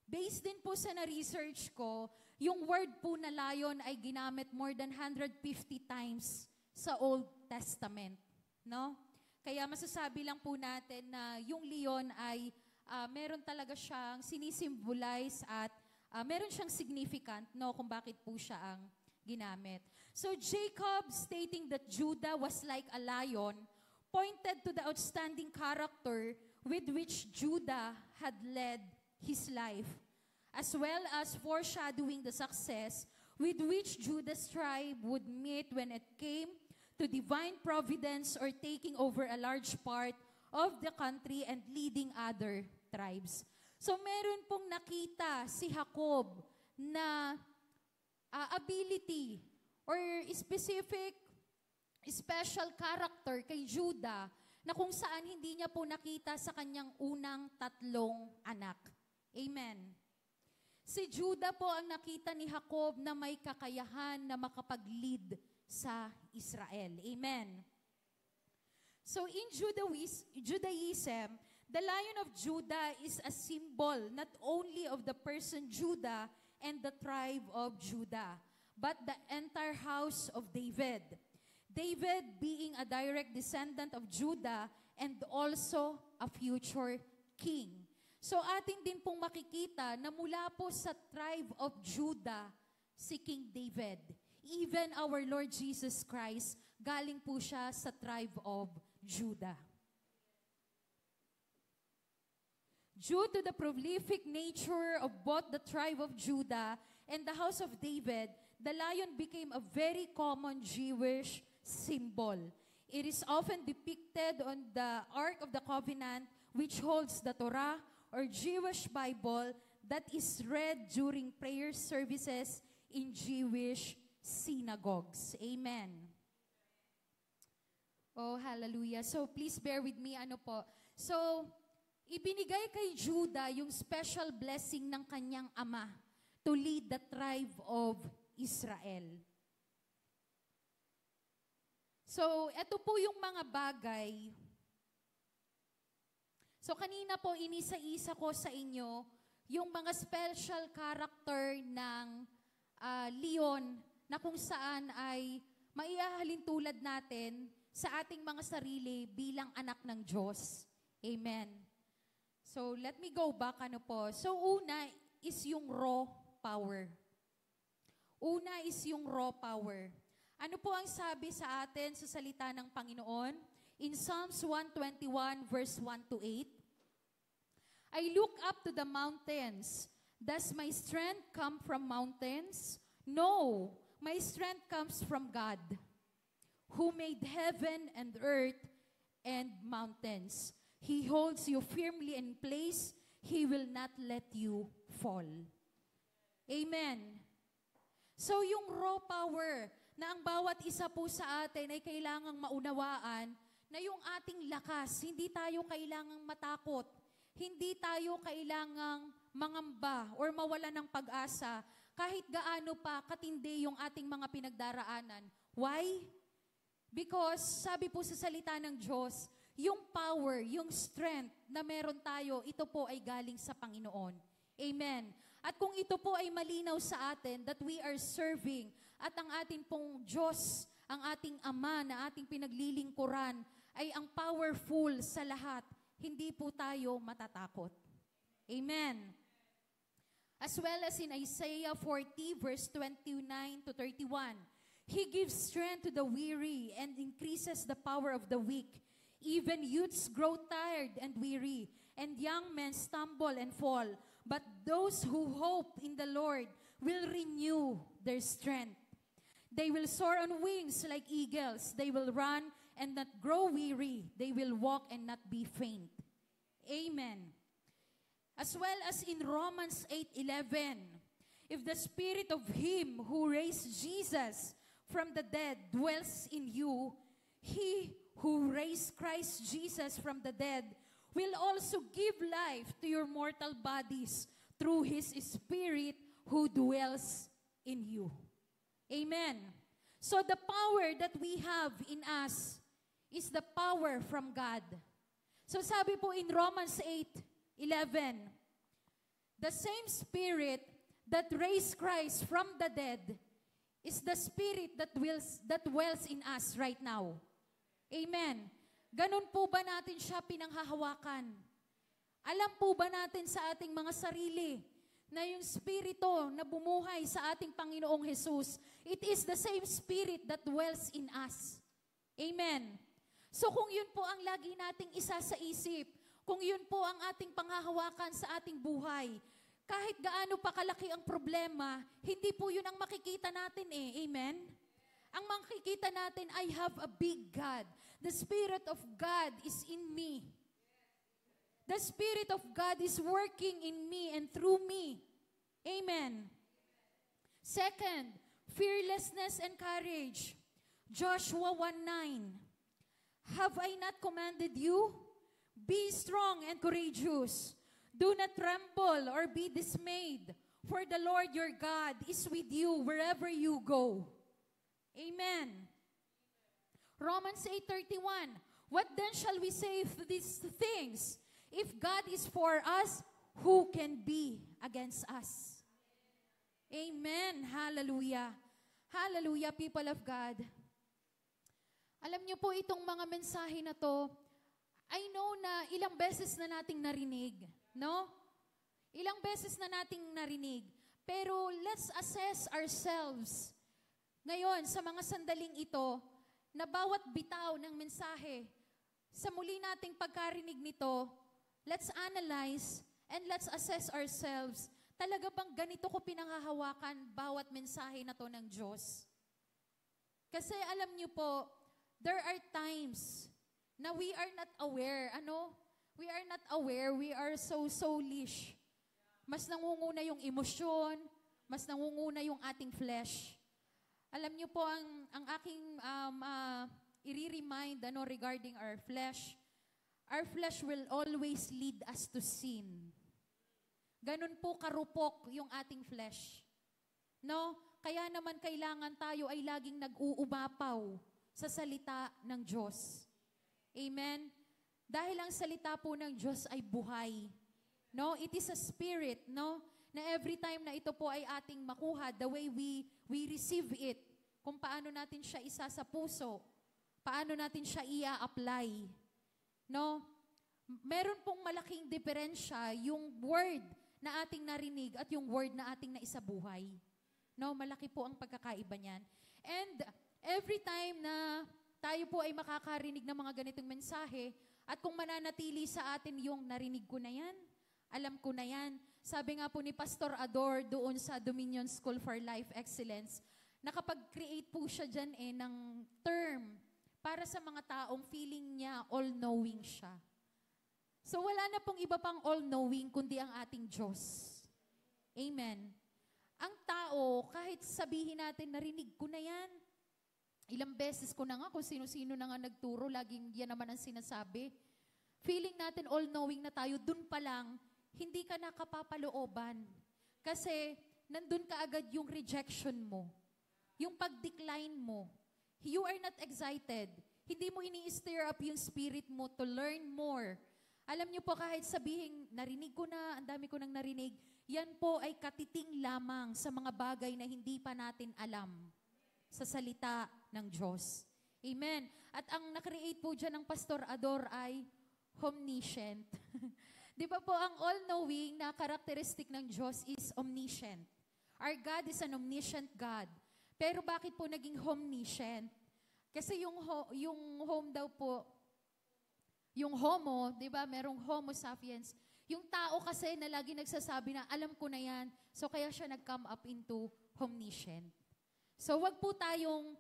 Based din po sa na-research ko, yung word po na lion ay ginamit more than 150 times sa Old Testament. No? Kaya masasabi lang po natin na yung leon ay meron talaga siyang sinisimbolize at meron siyang significant kung bakit po siya ang ginamit. So Jacob stating that Judah was like a lion pointed to the outstanding character with which Judah had led his life, as well as foreshadowing the success with which Judah's tribe would meet when it came to divine providence or taking over a large part of the country and leading other tribes. So meron pong nakita si Jacob na ability or special character kay Judah na kung saan hindi niya po nakita sa kanyang unang tatlong anak. Amen. Si Judah po ang nakita ni Jacob na may kakayahan na makapag-lead sa Israel. Amen. So in Judaism, the Lion of Judah is a symbol not only of the person Judah and the tribe of Judah, but the entire house of David. David being a direct descendant of Judah and also a future king. So atin din pong makikita na mula po sa tribe of Judah, si King David. Even our Lord Jesus Christ, galing po siya sa tribe of Judah. Due to the prolific nature of both the tribe of Judah and the house of David, the lion became a very common Jewish symbol. It is often depicted on the Ark of the Covenant, which holds the Torah or Jewish Bible that is read during prayer services in Jewish synagogues. Amen. Oh, hallelujah. So, please bear with me. So, ibinigay kay Judah yung special blessing ng kanyang ama to lead the tribe of Israel. So, ito po yung mga bagay. So, kanina po, inisa-isa ko sa inyo yung mga special character ng leon na kung saan ay maihahalin tulad natin sa ating mga sarili bilang anak ng Diyos. Amen. So, let me go back. So, una is yung raw power. Una is yung raw power. Ano po ang sabi sa atin sa salita ng Panginoon? In Psalms 121 verse 1 to 8, I look up to the mountains. Does my strength come from mountains? No, my strength comes from God, who made heaven and earth and mountains. He holds you firmly in place. He will not let you fall. Amen. So yung raw power na ang bawat isa po sa atin ay kailangang maunawaan na yung ating lakas, hindi tayo kailangang matakot. Hindi tayo kailangang mangamba or mawala ng pag-asa kahit gaano pa katindi yung ating mga pinagdaraanan. Why? Because sabi po sa salita ng Diyos, yung power, yung strength na meron tayo, ito po ay galing sa Panginoon. Amen. At kung ito po ay malinaw sa atin that we are serving at ang ating pong Diyos, ang ating Ama na ating pinaglilingkuran ay ang powerful sa lahat, hindi po tayo matatakot. Amen. As well as in Isaiah 40 verse 29 to 31, He gives strength to the weary and increases the power of the weak. Even youths grow tired and weary, and young men stumble and fall. But those who hope in the Lord will renew their strength. They will soar on wings like eagles. They will run and not grow weary. They will walk and not be faint. Amen. As well as in Romans 8:11, if the spirit of Him who raised Jesus from the dead dwells in you, He who raised Christ Jesus from the dead will also give life to your mortal bodies through His Spirit who dwells in you. Amen. So the power that we have in us is the power from God. So sabi po in Romans 8:11, the same Spirit that raised Christ from the dead is the Spirit that dwells in us right now. Amen. Ganun po ba natin siya pinanghahawakan? Alam po ba natin sa ating mga sarili na yung Spirito na bumuhay sa ating Panginoong Jesus, it is the same Spirit that dwells in us. Amen. So kung yun po ang lagi nating isa sa isip, kung yun po ang ating panghahawakan sa ating buhay, kahit gaano pa kalaki ang problema, hindi po yun ang makikita natin eh. Amen? Ang makikita natin, I have a big God. The Spirit of God is in me. The Spirit of God is working in me and through me. Amen. Second, fearlessness and courage. Joshua 1:9. Have I not commanded you? Be strong and courageous. Do not tremble or be dismayed, for the Lord your God is with you wherever you go. Amen. Romans 8:31. What then shall we say to these things? If God is for us, who can be against us? Amen. Hallelujah. Hallelujah, people of God. Alam niyo po itong mga mensahe na to, I know na ilang beses na nating narinig, no? Ilang beses na nating narinig. Pero let's assess ourselves ngayon sa mga sandaling ito na bawat bitaw ng mensahe, sa muli nating pagkarinig nito, let's analyze and let's assess ourselves. Talaga bang ganito ko pinanghahawakan bawat mensahe na to ng Diyos? Kasi alam niyo po, there are times na we are not aware, We are not aware, we are so soulish. Mas nangunguna yung emosyon, mas nangunguna yung ating flesh. Alam niyo po, ang aking i-remind regarding our flesh will always lead us to sin. Ganun po karupok yung ating flesh. No? Kaya naman kailangan tayo ay laging nag-uumapaw sa salita ng Diyos. Amen? Dahil ang salita po ng Diyos ay buhay. No, it is a spirit, no? Na every time na ito po ay ating makuha, the way we receive it, kung paano natin siya isa sa puso, paano natin siya ia-apply. No? Meron pong malaking diferensya yung word na ating narinig at yung word na ating naisabuhay. No, malaki po ang pagkakaiba niyan. And every time na tayo po ay makakarinig ng mga ganitong mensahe, at kung mananatili sa atin yung narinig ko na yan, alam ko na yan. Sabi nga po ni Pastor Ador doon sa Dominion School for Life Excellence, nakapag-create po siya dyan ng term para sa mga taong feeling niya all-knowing siya. So wala na pong iba pang all-knowing kundi ang ating Diyos. Amen. Ang tao, kahit sabihin natin, narinig ko na yan. Ilang beses ko na nga, kung sino-sino na nga nagturo, laging yan naman ang sinasabi. Feeling natin all-knowing na tayo, dun pa lang, hindi ka nakapapalooban. Kasi, nandun ka agad yung rejection mo. Yung pag-decline mo. You are not excited. Hindi mo ini-stir up yung spirit mo to learn more. Alam niyo po, kahit sabihin, narinig ko na, ang dami ko nang narinig, yan po ay katiting lamang sa mga bagay na hindi pa natin alam sa salita ng Diyos. Amen. At ang nakreate po dyan ng Pastor Ador ay omniscient. Di ba po, ang all-knowing na characteristic ng Diyos is omniscient. Our God is an omniscient God. Pero bakit po naging omniscient? Kasi yung home daw po, yung homo, di ba, merong homo sapiens. Yung tao kasi na lagi nagsasabi na, alam ko na yan. So kaya siya nag-come up into omniscient. So wag po tayong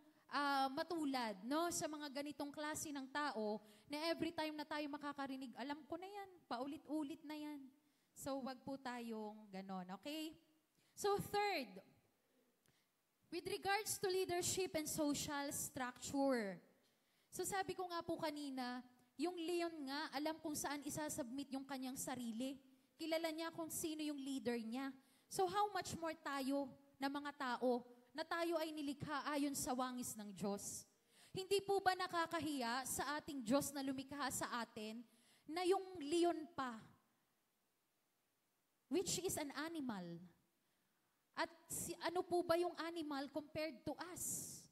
matulad, no, sa mga ganitong klase ng tao na every time na tayo makakarinig, alam ko na yan, paulit-ulit na yan. So wag po tayong ganon, okay? So third, with regards to leadership and social structure. So sabi ko nga po kanina, yung Leon nga, alam kung saan isasubmit yung kanyang sarili. Kilala niya kung sino yung leader niya. So how much more tayo na mga tao na tayo ay nilikha ayon sa wangis ng Diyos. Hindi po ba nakakahiya sa ating Diyos na lumikha sa atin na yung leon pa, which is an animal, at ano po ba yung animal compared to us?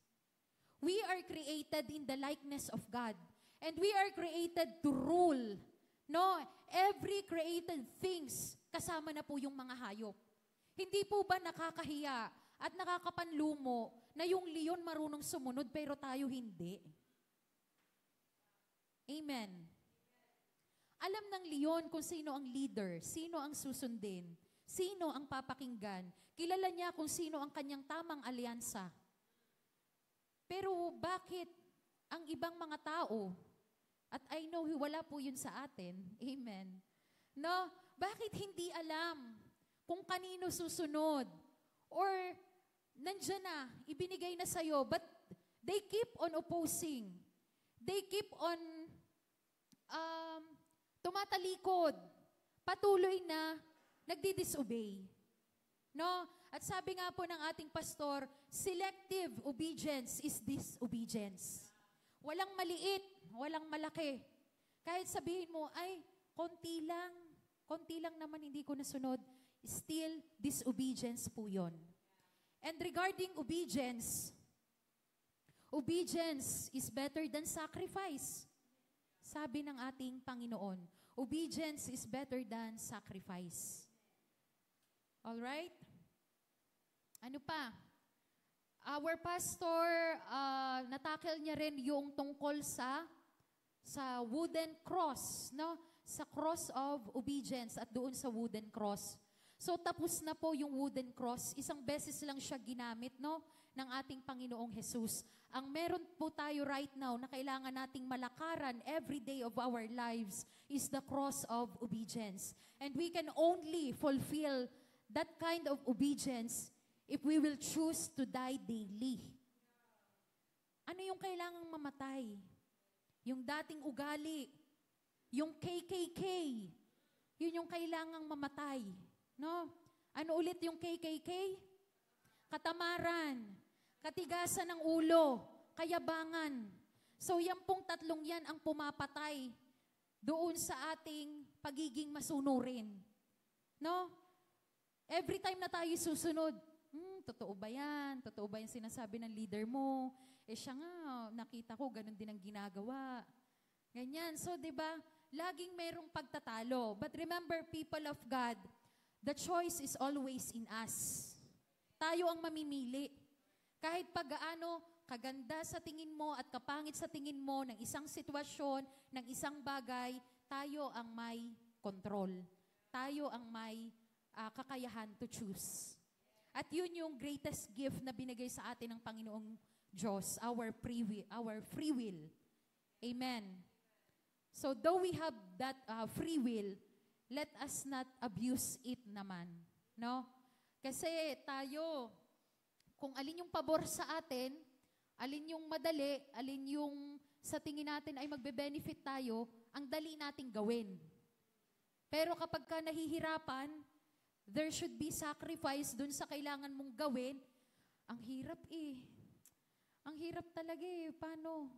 We are created in the likeness of God, and we are created to rule. No, every created things, kasama na po yung mga hayop. Hindi po ba nakakahiya at nakakapanlumo na yung leon marunong sumunod pero tayo hindi? Amen. Alam ng leon kung sino ang leader, sino ang susundin, sino ang papakinggan. Kilala niya kung sino ang kanyang tamang alyansa. Pero bakit ang ibang mga tao, at I know wala po yun sa atin, amen, no? Bakit hindi alam kung kanino susunod? Or nandiyan na, ibinigay na sa'yo, but they keep on opposing. They keep on tumatalikod. Patuloy na nagdi-disobey. No? At sabi nga po ng ating pastor, selective obedience is disobedience. Walang maliit, walang malaki. Kahit sabihin mo, ay, konti lang naman hindi ko nasunod, still disobedience po yun. And regarding obedience, Obedience is better than sacrifice. Sabi ng ating Panginoon, obedience is better than sacrifice. Alright? Ano pa? Our pastor, natakil niya rin yung tungkol sa wooden cross, no? Sa cross of obedience at doon sa wooden cross. So tapos na po yung wooden cross. Isang beses lang siya ginamit, no? Ng ating Panginoong Jesus. Ang meron po tayo right now na kailangan nating malakaran every day of our lives is the cross of obedience. And we can only fulfill that kind of obedience if we will choose to die daily. Ano yung kailangang mamatay? Yung dating ugali, yung KKK, yun yung kailangang mamatay. No? Ano ulit yung KKK? Katamaran, katigasan ng ulo, kayabangan. So yan pong tatlong yan ang pumapatay doon sa ating pagiging masunurin. No? Every time na tayo susunod, totoo ba yan? Totoo ba yung sinasabi ng leader mo? Siya nga, nakita ko, ganun din ang ginagawa. Ganyan. So, di ba, laging merong pagtatalo. But remember, people of God, the choice is always in us. Tayo ang mamimili. Kahit pag-gaano kaganda sa tingin mo at kapangit sa tingin mo ng isang sitwasyon, ng isang bagay, tayo ang may control. Tayo ang may kakayahan to choose. At yun yung greatest gift na binigay sa atin ng Panginoong Diyos, our free will. Amen. So though we have that free will, let us not abuse it naman. No? Kasi tayo, kung alin yung pabor sa atin, alin yung madali, alin yung sa tingin natin ay magbe-benefit tayo, ang dali nating gawin. Pero kapag ka nahihirapan, there should be sacrifice dun sa kailangan mong gawin. Ang hirap eh. Ang hirap talaga eh. Paano?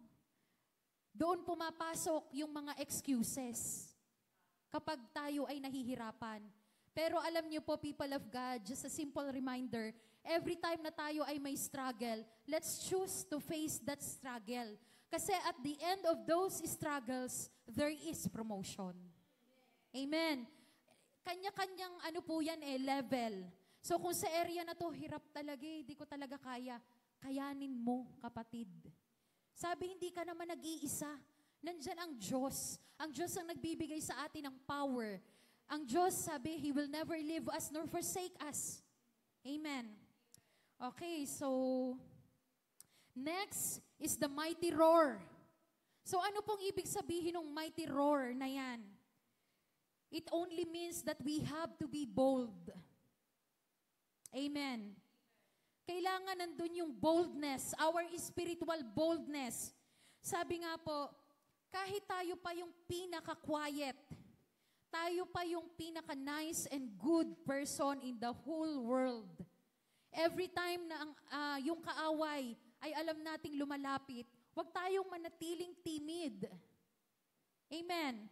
Doon pumapasok yung mga excuses kapag tayo ay nahihirapan. Pero alam niyo po, people of God, just a simple reminder, every time na tayo ay may struggle, let's choose to face that struggle. Kasi at the end of those struggles, there is promotion. Amen. Kanya-kanyang level. So kung sa area na to, hirap talaga eh, di ko talaga kaya. Kayanin mo, kapatid. Sabi, hindi ka naman nag-iisa. Nandyan ang Diyos. Ang Diyos ang nagbibigay sa atin ng power. Ang Diyos, sabi, He will never leave us nor forsake us. Amen. Okay, so next is the mighty roar. So ano pong ibig sabihin ng mighty roar na yan? It only means that we have to be bold. Amen. Kailangan nandun yung boldness, our spiritual boldness. Sabi nga po, kahit tayo pa yung pinaka-quiet, tayo pa yung pinaka-nice and good person in the whole world. Every time na yung kaaway ay alam nating lumalapit, huwag tayong manatiling timid. Amen.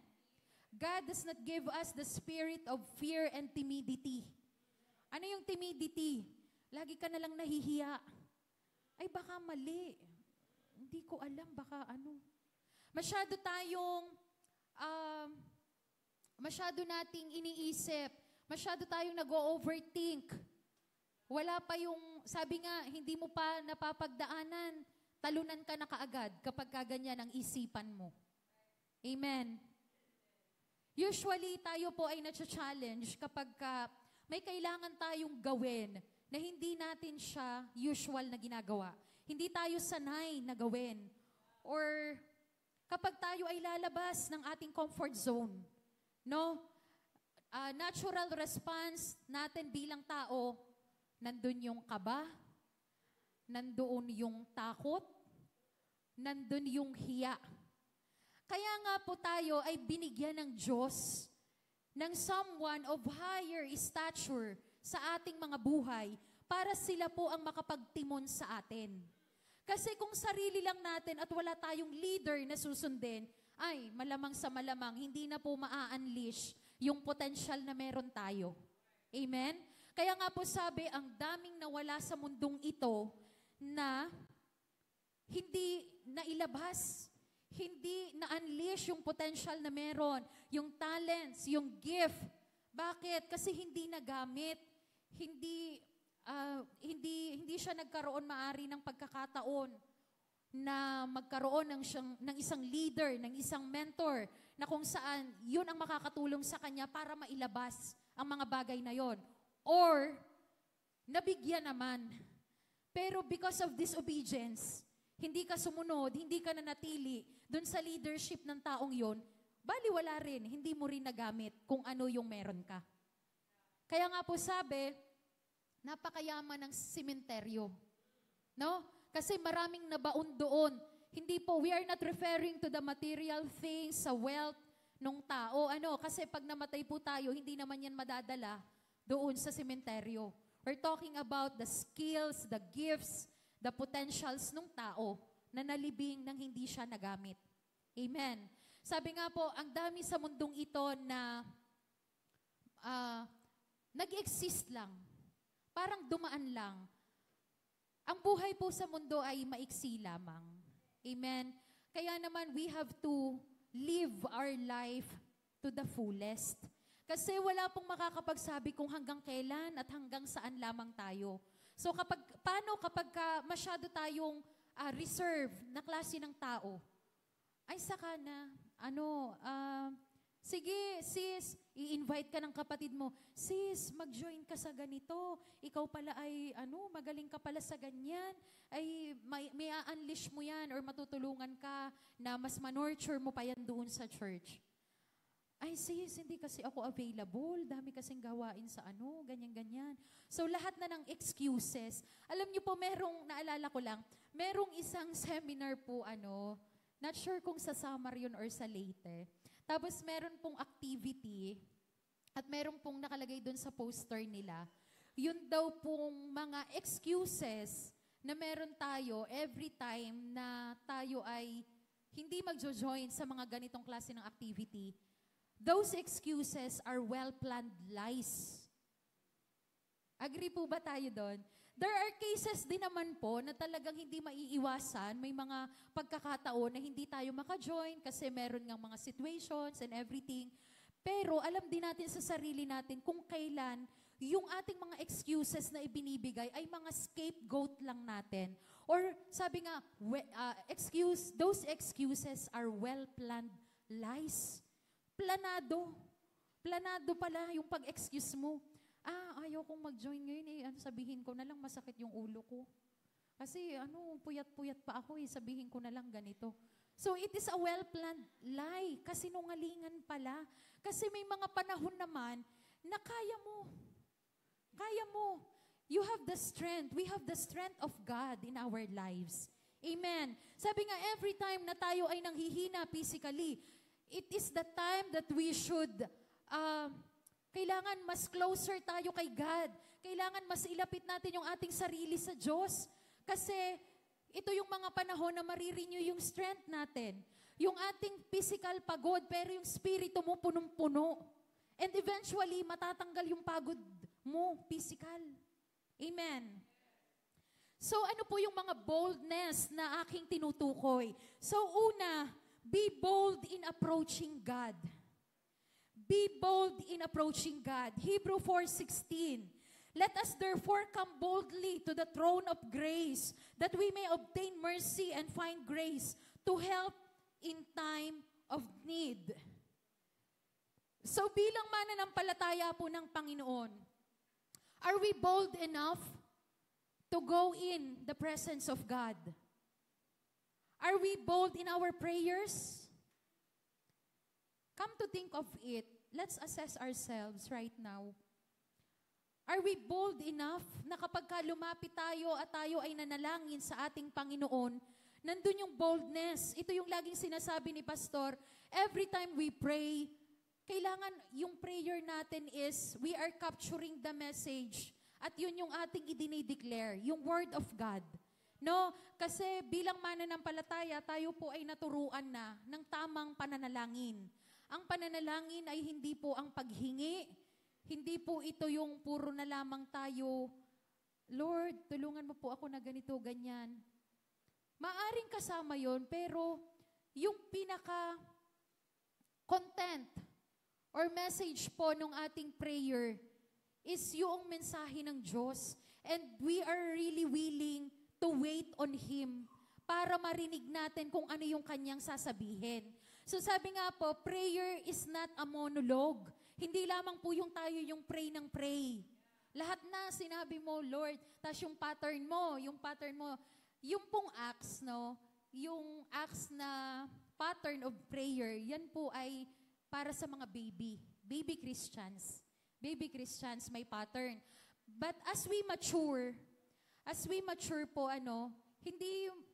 God does not give us the spirit of fear and timidity. Ano yung timidity? Lagi ka na lang nahihiya. Ay, baka mali. Hindi ko alam, baka ano. Masyado nating iniisip. Masyado tayong nag-overthink. Wala pa yung, sabi nga, hindi mo pa napapagdaanan. Talunan ka na kaagad kapag kaganyan ang isipan mo. Amen. Usually, tayo po ay na-challenge kapag may kailangan tayong gawin na hindi natin siya usual na ginagawa. Hindi tayo sanay na gawin. Or kapag tayo ay lalabas ng ating comfort zone, no? Natural response natin bilang tao, nandun yung kaba, nandun yung takot, nandun yung hiya. Kaya nga po tayo ay binigyan ng Diyos ng someone of higher stature sa ating mga buhay para sila po ang makapagtimon sa atin. Kasi kung sarili lang natin at wala tayong leader na susundin, ay malamang sa malamang hindi na po maa-unleash yung potential na meron tayo. Amen? Kaya nga po sabi, ang daming nawala sa mundong ito na hindi nailabas, hindi na-unleash yung potential na meron, yung talents, yung gift. Bakit? Kasi hindi nagamit, hindi siya nagkaroon maari ng pagkakataon na magkaroon ng isang leader, ng isang mentor, na kung saan yun ang makakatulong sa kanya para mailabas ang mga bagay na yon. Or, nabigyan naman. Pero because of disobedience, hindi ka sumunod, hindi ka nanatili dun sa leadership ng taong yon, baliwala rin, hindi mo rin nagamit kung ano yung meron ka. Kaya nga po sabi, napakayaman ng sementeryo. No? Kasi maraming nabaon doon. Hindi po, we are not referring to the material things, sa wealth ng tao. Kasi pag namatay po tayo, hindi naman yan madadala doon sa sementeryo. We're talking about the skills, the gifts, the potentials ng tao na nalibing nang hindi siya nagamit. Amen. Sabi nga po, ang dami sa mundong ito na nag-exist lang. Parang dumaan lang. Ang buhay po sa mundo ay maiksi lamang. Amen? Kaya naman, we have to live our life to the fullest. Kasi wala pong makakapagsabi kung hanggang kailan at hanggang saan lamang tayo. So paano kapag masyado tayong reserve na klase ng tao, ay saka na, sige, sis, i-invite ka ng kapatid mo, sis, mag-join ka sa ganito. Ikaw pala ay, magaling ka pala sa ganyan. Ay, may a-unleash mo yan or matutulungan ka na mas ma-nurture mo pa yan doon sa church. Ay, sis, hindi kasi ako available. Dami kasing gawain sa ganyan-ganyan. So, lahat na ng excuses. Alam niyo po, naalala ko lang, merong isang seminar po, not sure kung sa Samar yun or sa Leyte. Tapos meron pong activity at meron pong nakalagay doon sa poster nila. Yun daw pong mga excuses na meron tayo every time na tayo ay hindi magjo-join sa mga ganitong klase ng activity. Those excuses are well-planned lies. Agree po ba tayo doon? There are cases din naman po na talagang hindi maiiwasan. May mga pagkakataon na hindi tayo maka-join kasi meron ngang mga situations and everything. Pero alam din natin sa sarili natin kung kailan yung ating mga excuses na ibinibigay ay mga scapegoat lang natin. Or sabi nga, those excuses are well-planned lies. Planado. Planado pala yung pag-excuse mo. Ayaw kong mag-join ngayon sabihin ko na lang masakit yung ulo ko. Kasi puyat-puyat pa ako sabihin ko na lang ganito. So it is a well-planned lie. Kasinungalingan pala. Kasi may mga panahon naman na kaya mo. Kaya mo. You have the strength. We have the strength of God in our lives. Amen. Sabi nga, every time na tayo ay nanghihina physically, it is the time that we should kailangan mas closer tayo kay God. Kailangan mas ilapit natin yung ating sarili sa Diyos. Kasi ito yung mga panahon na marirenew yung strength natin. Yung ating physical pagod, pero yung spirito mo punong-puno. And eventually, matatanggal yung pagod mo, physical. Amen. So ano po yung mga boldness na aking tinutukoy? So una, be bold in approaching God. Be bold in approaching God. Hebrew 4:16. Let us therefore come boldly to the throne of grace, that we may obtain mercy and find grace to help in time of need. So bilang mananampalataya po ng Panginoon, are we bold enough to go in the presence of God? Are we bold in our prayers? Come to think of it, let's assess ourselves right now. Are we bold enough na kapag lumapit tayo at tayo ay nanalangin sa ating Panginoon, nandun yung boldness. Ito yung laging sinasabi ni Pastor, every time we pray, kailangan yung prayer natin is, we are capturing the message. At yun yung ating idinideclare, yung Word of God. No? Kasi bilang mananampalataya, tayo po ay naturuan na ng tamang pananalangin. Ang pananalangin ay hindi po ang paghingi. Hindi po ito yung puro na lamang tayo, Lord, tulungan mo po ako na ganito, ganyan. Maaring kasama yon, pero yung pinaka-content or message po ng ating prayer is yung mensahe ng Diyos. And we are really willing to wait on Him para marinig natin kung ano yung kanyang sasabihin. So sabi nga po, prayer is not a monologue. Hindi lamang po yung tayo yung pray ng pray. Lahat na sinabi mo, Lord, tas yung pattern mo, yung pong acts, no? Yung acts na pattern of prayer, yan po ay para sa mga baby Christians. Baby Christians may pattern. But as we mature po,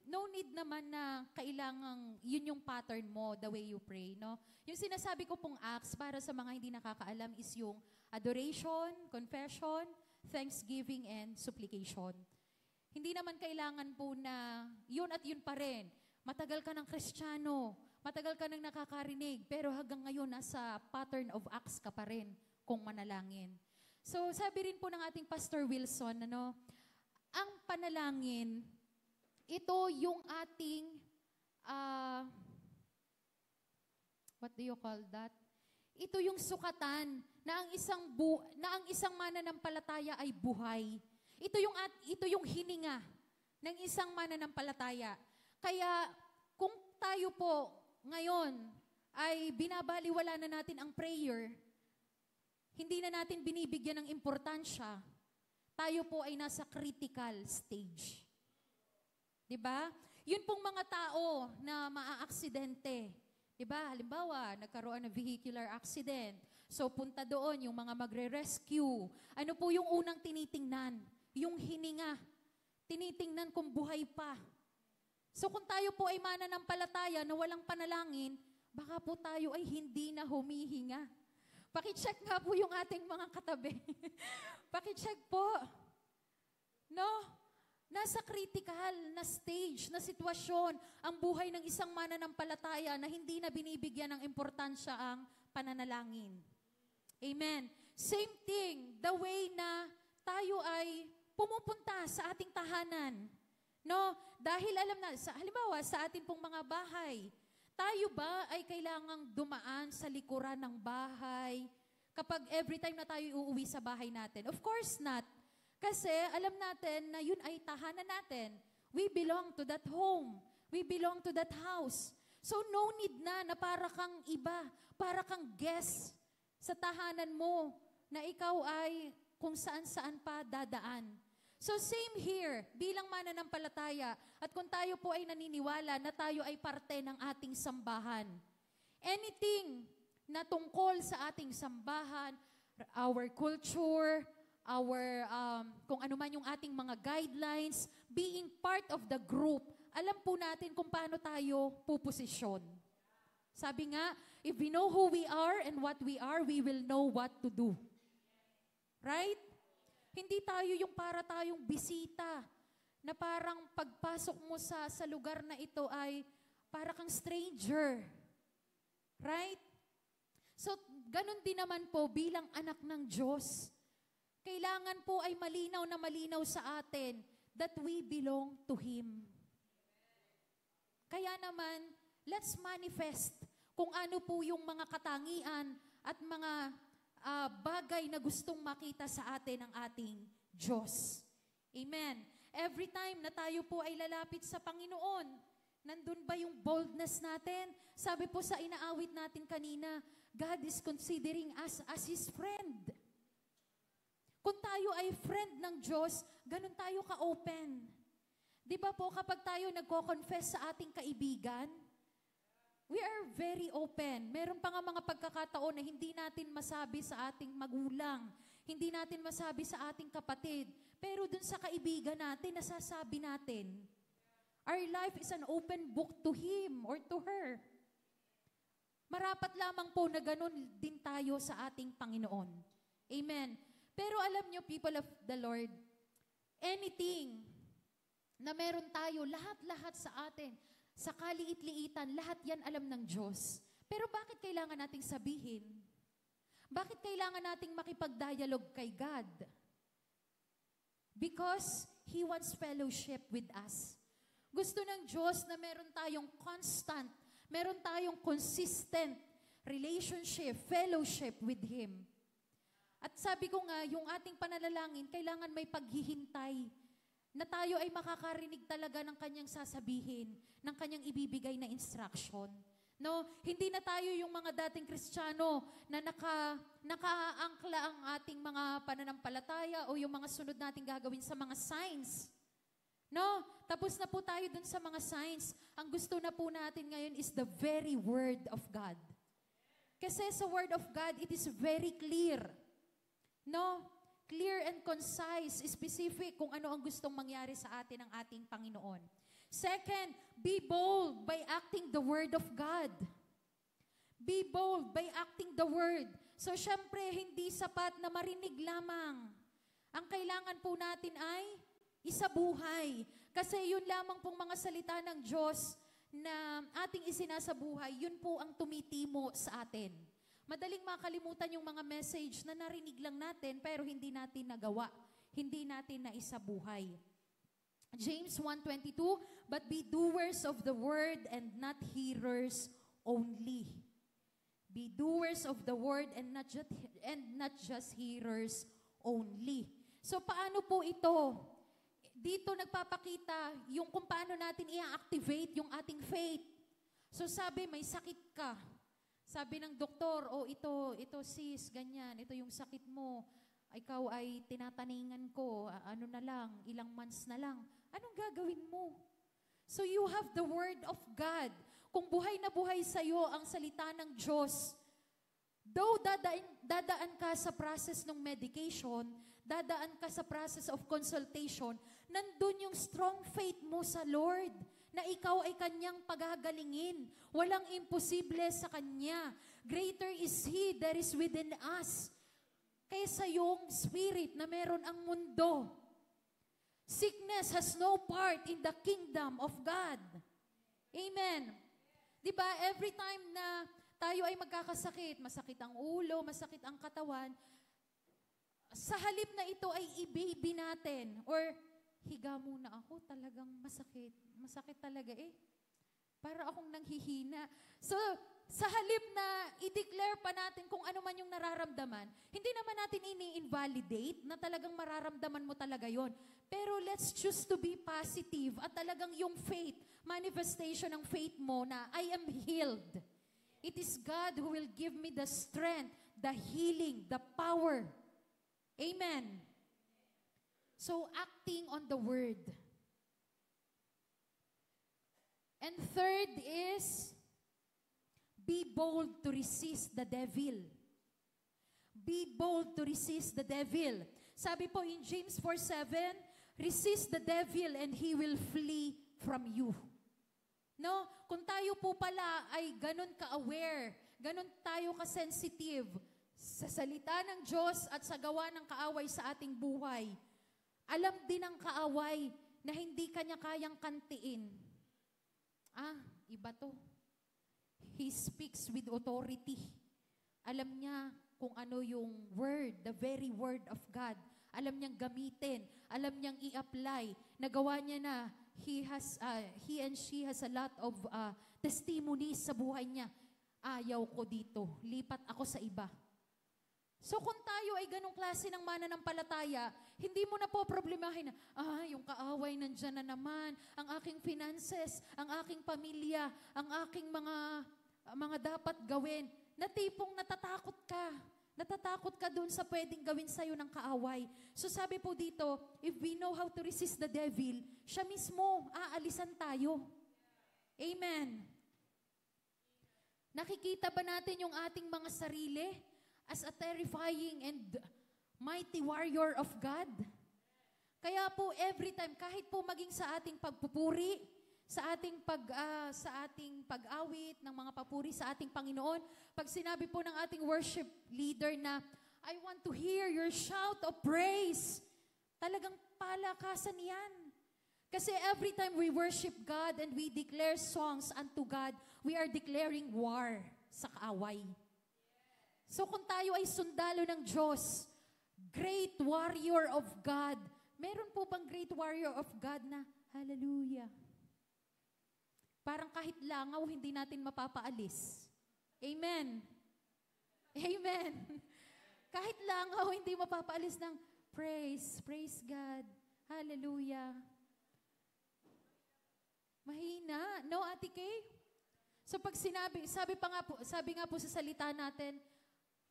no need naman na kailangang yun yung pattern mo, the way you pray, no? Yung sinasabi ko pong acts para sa mga hindi nakakaalam is yung adoration, confession, thanksgiving, and supplication. Hindi naman kailangan po na yun at yun pa rin. Matagal ka ng Kristiyano, matagal ka nang nakakarinig, pero hanggang ngayon nasa pattern of acts ka pa rin kung manalangin. So sabi rin po ng ating Pastor Wilson, ang panalangin, ito yung ating, what do you call that? Ito yung sukatan na ang isang mananampalataya ay buhay. Ito yung hininga ng isang mananampalataya. Kaya kung tayo po ngayon ay binabaliwala na natin ang prayer, hindi na natin binibigyan ng importansya, tayo po ay nasa critical stage. 'Di ba? Yun pong mga tao na maaaksidente. 'Di ba? Halimbawa, nagkaroon ng vehicular accident. So punta doon yung mga magre-rescue. Ano po yung unang tinitingnan? Yung hininga. Tinitingnan kung buhay pa. So kung tayo po ay mananampalataya na walang panalangin, baka po tayo ay hindi na humihinga. Pakicheck nga po yung ating mga katabi. Pakicheck po. No? Nasa critical na stage, na sitwasyon, ang buhay ng isang mananampalataya na hindi na binibigyan ng importansya ang pananalangin. Amen. Same thing, the way na tayo ay pumupunta sa ating tahanan. No? Dahil alam na, halimbawa sa ating pong mga bahay, tayo ba ay kailangang dumaan sa likuran ng bahay kapag every time na tayo uuwi sa bahay natin? Of course not. Kasi alam natin na yun ay tahanan natin. We belong to that home. We belong to that house. So no need na para kang iba, para kang guest sa tahanan mo na ikaw ay kung saan-saan pa dadaan. So same here, bilang mananampalataya, at kung tayo po ay naniniwala na tayo ay parte ng ating sambahan, anything na tungkol sa ating sambahan, our culture, kung ano man yung ating mga guidelines, being part of the group, alam po natin kung paano tayo puposisyon. Sabi nga, if we know who we are and what we are, we will know what to do. Right? Hindi tayo yung para tayong bisita na parang pagpasok mo sa lugar na ito ay para kang stranger. Right? So, ganun din naman po bilang anak ng Diyos. Kailangan po ay malinaw na malinaw sa atin that we belong to Him. Kaya naman, let's manifest kung ano po yung mga katangian at mga bagay na gustong makita sa atin ng ating Diyos. Amen. Every time na tayo po ay lalapit sa Panginoon, nandun ba yung boldness natin? Sabi po sa inaawit natin kanina, God is considering us as His friend. Kung tayo ay friend ng Diyos, ganun tayo ka-open. Di ba po kapag tayo nagko-confess sa ating kaibigan, we are very open. Meron pa nga mga pagkakataon na hindi natin masabi sa ating magulang, hindi natin masabi sa ating kapatid, pero dun sa kaibigan natin, nasasabi natin. Our life is an open book to him or to her. Marapat lamang po na ganun din tayo sa ating Panginoon. Amen. Pero alam nyo, people of the Lord, anything na meron tayo, lahat-lahat sa atin, sa kaliit-liitan, lahat yan alam ng Diyos. Pero bakit kailangan nating sabihin? Bakit kailangan nating makipag-dialogue kay God? Because He wants fellowship with us. Gusto ng Diyos na meron tayong constant, meron tayong consistent relationship, fellowship with Him. At sabi ko nga, yung ating pananalangin, kailangan may paghihintay na tayo ay makakarinig talaga ng Kanyang sasabihin, ng Kanyang ibibigay na instruction. No, hindi na tayo yung mga dating Kristiyano na nakaangkla ang ating mga pananampalataya o yung mga sunod nating gagawin sa mga signs. No, tapos na po tayo dun sa mga signs. Ang gusto na po natin ngayon is the very Word of God. Kasi sa Word of God, it is very clear. No, clear and concise, specific kung ano ang gustong mangyari sa atin ng ating Panginoon. Second, be bold by acting the Word of God. Be bold by acting the Word. So, syempre, hindi sapat na marinig lamang. Ang kailangan po natin ay isabuhay. Kasi yun lamang pong mga salita ng Diyos na ating isinasabuhay, yun po ang tumitimo sa atin. Madaling makalimutan yung mga message na narinig lang natin pero hindi natin nagawa. Hindi natin naisabuhay. James 1:22, but be doers of the word and not hearers only. Be doers of the word and not just hearers only. So paano po ito? Dito nagpapakita yung kung paano natin i-activate yung ating faith. So sabi, may sakit ka. Sabi ng doktor, ito sis, ganyan, ito yung sakit mo. Ikaw ay tinataningan ko, ano na lang, ilang months na lang. Anong gagawin mo? So you have the Word of God. Kung buhay na buhay sa iyo ang salita ng Diyos, though dadaan ka sa process ng medication, dadaan ka sa process of consultation, nandun yung strong faith mo sa Lord, na ikaw ay Kanyang pagagalingin. Walang imposible sa Kanya. Greater is He that is within us, kaysa yung spirit na meron ang mundo. Sickness has no part in the kingdom of God. Amen. Diba, every time na tayo ay magkakasakit, masakit ang ulo, masakit ang katawan, sa halip na ito ay i-baby natin, or higa muna ako, talagang masakit. Masakit talaga eh. Para akong nanghihina. So, sa halip na i-declare pa natin kung ano man yung nararamdaman, hindi naman natin ini-invalidate na talagang mararamdaman mo talaga yon. Pero let's choose to be positive at talagang yung faith, manifestation ng faith mo na I am healed. It is God who will give me the strength, the healing, the power. Amen. So, acting on the word. And third is, be bold to resist the devil. Be bold to resist the devil. Sabi po in James 4:7, resist the devil and he will flee from you. No? Kung tayo po pala ay ganun ka-aware, ganun tayo ka-sensitive sa salita ng Diyos at sa gawa ng kaaway sa ating buhay, alam din ng kaaway na hindi kanya kayang kantiin. Iba to. He speaks with authority. Alam niya kung ano yung word, the very word of God. Alam niyang gamitin. Alam niyang i-apply. Nagawa niya na. He and she has a lot of testimonies sa buhay niya. Ayaw ko dito. Lipat ako sa iba. So kung tayo ay ganong klase ng mananampalataya, hindi mo na po problemahin na, yung kaaway nandyan na naman, ang aking finances, ang aking pamilya, ang aking mga dapat gawin. Na tipong natatakot ka. Natatakot ka dun sa pwedeng gawin sa'yo ng kaaway. So sabi po dito, if we know how to resist the devil, siya mismo, aalisan tayo. Amen. Nakikita ba natin yung ating mga sarili as a terrifying and mighty warrior of God? Kaya po every time, kahit po maging sa ating pagpupuri, sa ating pag-awit ng mga papuri sa ating Panginoon, pag sinabi po ng ating worship leader na, I want to hear your shout of praise, talagang palakasan yan. Kasi every time we worship God and we declare songs unto God, we are declaring war sa kaaway. So kung tayo ay sundalo ng Diyos, great warrior of God, meron po bang great warrior of God na, hallelujah, parang kahit langaw, hindi natin mapapaalis. Amen. Amen. Kahit langaw, hindi mapapaalis ng praise. Praise God. Hallelujah. Mahina. No, Ate Kay? So pag sabi nga po sa salita natin,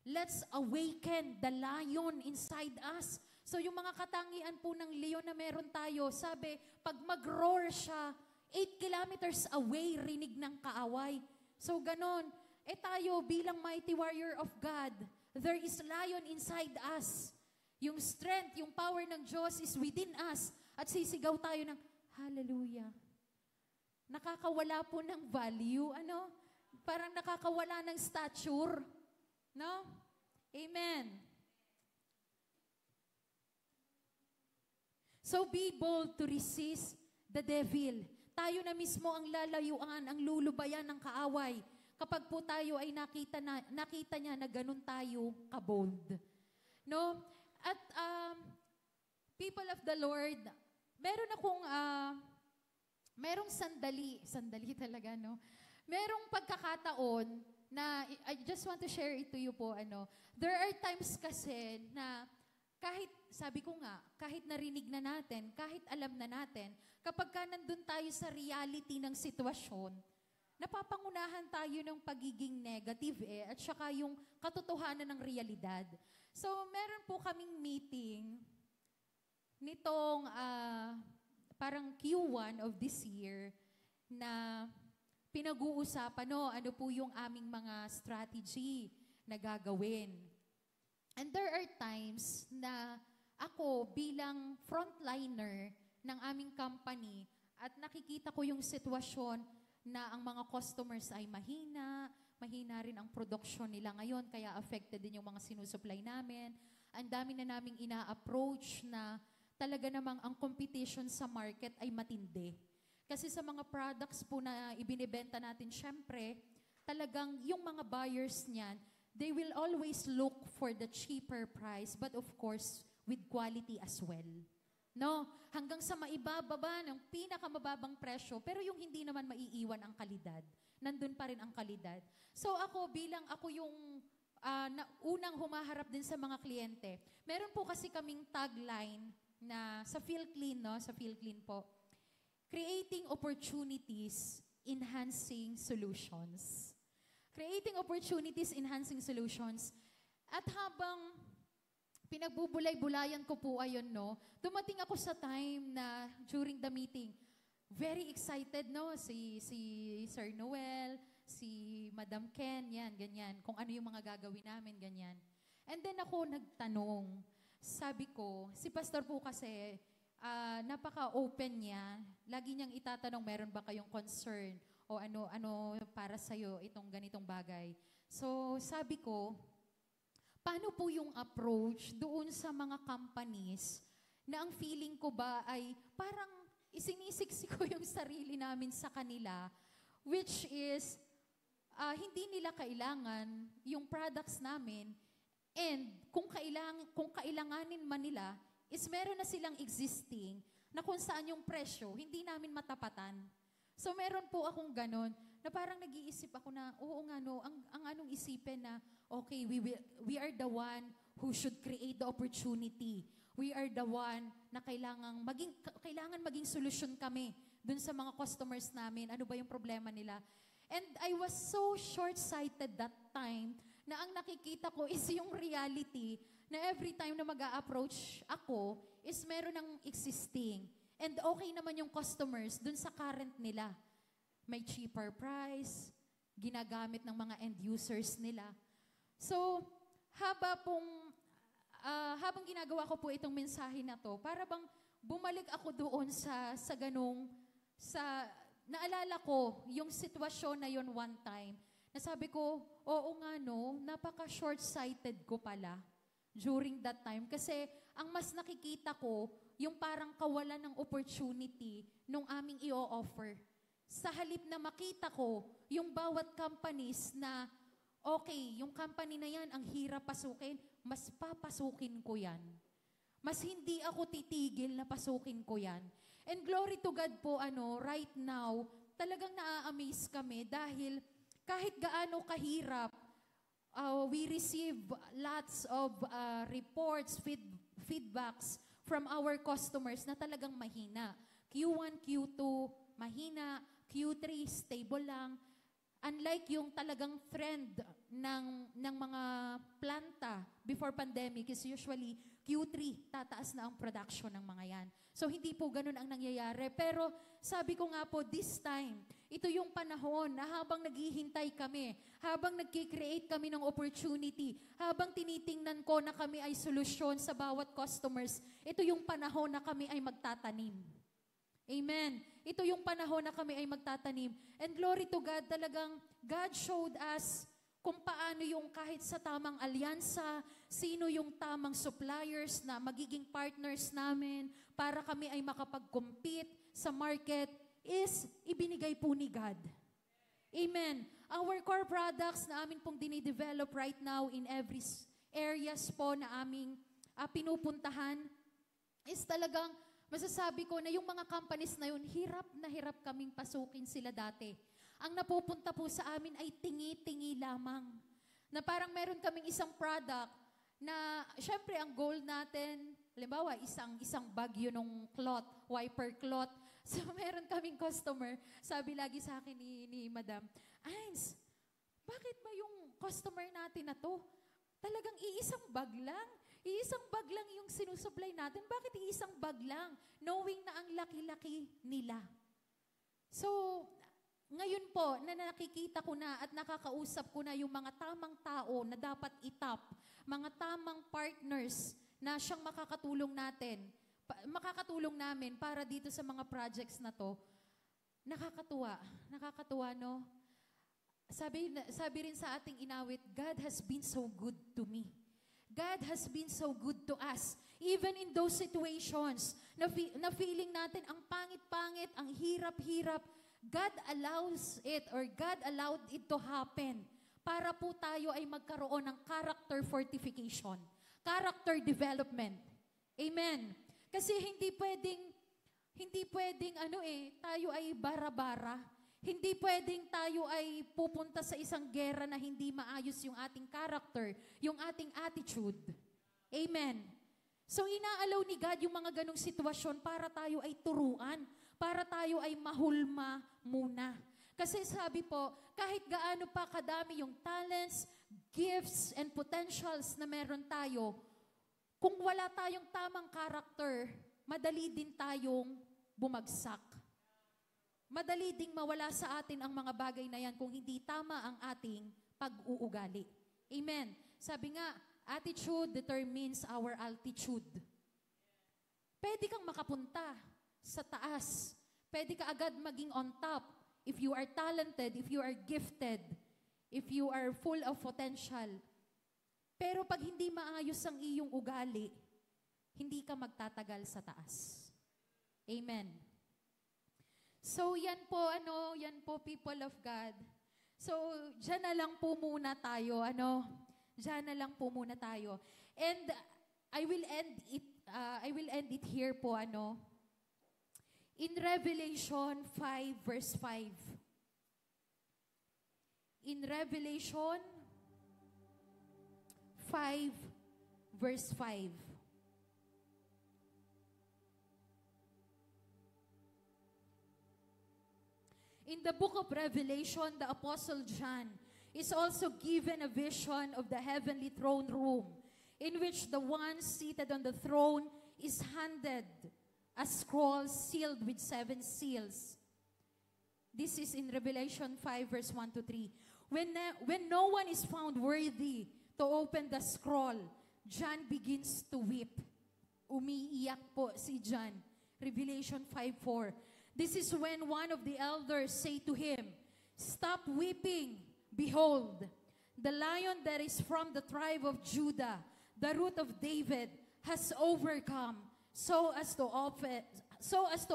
let's awaken the lion inside us. So yung mga katangian po ng leon na meron tayo, sabi, pag mag-roar siya, 8 kilometers away, rinig ng kaaway. So ganon. Tayo bilang mighty warrior of God, there is lion inside us. Yung strength, yung power ng Diyos is within us. At sisigaw tayo ng, hallelujah. Nakakawala po ng value, Parang nakakawala ng stature. No? Amen. So be bold to resist the devil. Tayo na mismo ang lalayuan, ang lulubayan ng kaaway. Kapag po tayo ay nakita niya na ganun tayo kabold. No? At people of the Lord, merong sandali talaga, no? Merong pagkakataon na, I just want to share it to you po, there are times kasi na kahit, sabi ko nga, kahit narinig na natin, kahit alam na natin, kapag ka nandun tayo sa reality ng sitwasyon, napapangunahan tayo ng pagiging negative at saka yung katotohanan ng realidad. So, meron po kaming meeting nitong parang Q1 of this year na pinag-uusapan, ano po yung aming mga strategy na gagawin. And there are times na ako bilang frontliner ng aming company at nakikita ko yung sitwasyon na ang mga customers ay mahina rin ang production nila ngayon, kaya affected din yung mga sinusupply namin. Ang dami na naming ina-approach na talaga namang ang competition sa market ay matindi. Kasi sa mga products po na ibinibenta natin, syempre, talagang yung mga buyers niyan, they will always look for the cheaper price, but of course, with quality as well. No? Hanggang sa maibababa ng pinakamababang presyo, pero yung hindi naman maiiwan ang kalidad. Nandun pa rin ang kalidad. So ako yung unang humaharap din sa mga kliyente, meron po kasi kaming tagline na sa PhilClean, sa PhilClean po, creating opportunities, enhancing solutions. Creating opportunities, enhancing solutions. At habang pinagbubulay-bulayan ko po ayon, dumating ako sa time na during the meeting, very excited, si Sir Noel, si Madam Ken, ganyan, kung ano yung mga gagawin namin, ganyan. And then ako nagtanong, sabi ko, si Pastor po kasi, napaka-open niya, lagi niyang itatanong, meron ba kayong concern, o ano para sa'yo itong ganitong bagay. So sabi ko, paano po yung approach doon sa mga companies na ang feeling ko ba ay parang isinisiksik ko yung sarili namin sa kanila, which is hindi nila kailangan yung products namin, and kung kailanganin man nila, is meron na silang existing na kung saan yung presyo, hindi namin matapatan. So meron po akong ganon, na parang nag-iisip ako na, oo nga ang anong isipin na, okay, we are the one who should create the opportunity. We are the one na kailangan maging solusyon kami dun sa mga customers namin. Ano ba yung problema nila? And I was so short-sighted that time na ang nakikita ko is yung reality na every time na mag-a-approach ako is meron ng existing. And okay naman yung customers dun sa current nila. May cheaper price, ginagamit ng mga end users nila. So, habang ginagawa ko po itong mensahe na to, para bang bumalik ako doon naalala ko yung sitwasyon na yon one time. Nasabi ko, oo nga napaka short-sighted ko pala during that time. Kasi ang mas nakikita ko, yung parang kawalan ng opportunity nung aming i-offer. Sa halip na makita ko yung bawat companies na, okay, yung company na yan, ang hirap pasukin, mas papasukin ko yan. Mas hindi ako titigil na pasukin ko yan. And glory to God po, right now, talagang naa-amaze kami dahil kahit gaano kahirap, we receive lots of reports, feedbacks from our customers na talagang mahina. Q1, Q2, mahina. Q3, stable lang. Unlike yung talagang trend ng mga planta before pandemic is usually Q3, tataas na ang production ng mga yan. So hindi po ganun ang nangyayari. Pero sabi ko nga po, this time, ito yung panahon na habang naghihintay kami, habang nagkikreate kami ng opportunity, habang tinitingnan ko na kami ay solusyon sa bawat customers, ito yung panahon na kami ay magtatanim. Amen. Ito yung panahon na kami ay magtatanim. And glory to God, talagang God showed us kung paano yung kahit sa tamang alyansa, sino yung tamang suppliers na magiging partners namin para kami ay makapag-compete sa market is ibinigay po ni God. Amen. Our core products na amin pong dinidevelop right now in every areas po na aming pinupuntahan is talagang masasabi ko na yung mga companies na yun, hirap na hirap kaming pasukin sila dati. Ang napupunta po sa amin ay tingi-tingi lamang. Na parang meron kaming isang product na, syempre, ang goal natin, halimbawa, isang bag yun ng cloth, wiper cloth. So, meron kaming customer, sabi lagi sa akin ni Madam, Ains, bakit ba yung customer natin na to? Talagang iisang bag lang. Iisang bag lang yung sinusupply natin. Bakit iisang bag lang? Knowing na ang laki-laki nila. So, ngayon po, na nakikita ko na at nakakausap ko na yung mga tamang tao na dapat itap, mga tamang partners na siyang makakatulong namin para dito sa mga projects na to. Nakakatuwa. Nakakatuwa, no? Sabi rin sa ating inawit, God has been so good to me. God has been so good to us. Even in those situations na feeling natin ang pangit-pangit, ang hirap-hirap, God allows it or God allowed it to happen para po tayo ay magkaroon ng character fortification, character development. Amen. Kasi hindi pwedeng tayo ay bara-bara. Hindi pwedeng tayo ay pupunta sa isang gera na hindi maayos yung ating character, yung ating attitude. Amen. So inaalaw ni God yung mga ganong sitwasyon para tayo ay turuan, para tayo ay mahulma muna. Kasi sabi po, kahit gaano pa kadami yung talents, gifts, and potentials na meron tayo, kung wala tayong tamang character, madali din tayong bumagsak. Madali ding mawala sa atin ang mga bagay na yan kung hindi tama ang ating pag-uugali. Amen. Sabi nga, attitude determines our altitude. Pwede kang makapunta sa taas. Pwede ka agad maging on top if you are talented, if you are gifted, if you are full of potential. Pero pag hindi maayos ang iyong ugali, hindi ka magtatagal sa taas. Amen. So, yan po people of God. So, dyan na lang po muna tayo, Dyan na lang po muna tayo. And I will end it here po, in Revelation 5 verse 5. In Revelation 5 verse 5. In the book of Revelation, the Apostle John is also given a vision of the heavenly throne room, in which the one seated on the throne is handed a scroll sealed with 7 seals. This is in Revelation 5 verse 1 to 3. When no one is found worthy to open the scroll, John begins to weep. Umiiyak po si John. Revelation 5:4. This is when one of the elders say to him, "Stop weeping. Behold, the lion that is from the tribe of Judah, the root of David, has overcome so as to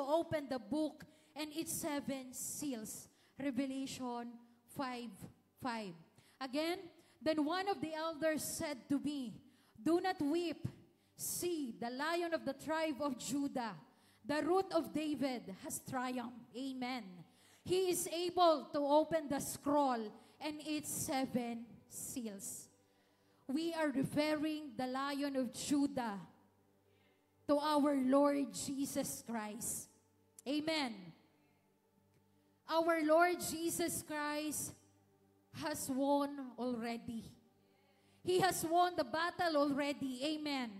open the book and its 7 seals." Revelation 5:5. Again, then one of the elders said to me, "Do not weep. See, the lion of the tribe of Judah, the root of David, has triumphed." Amen. He is able to open the scroll and its 7 seals. We are referring the Lion of Judah to our Lord Jesus Christ. Amen. Our Lord Jesus Christ has won already. He has won the battle already. Amen.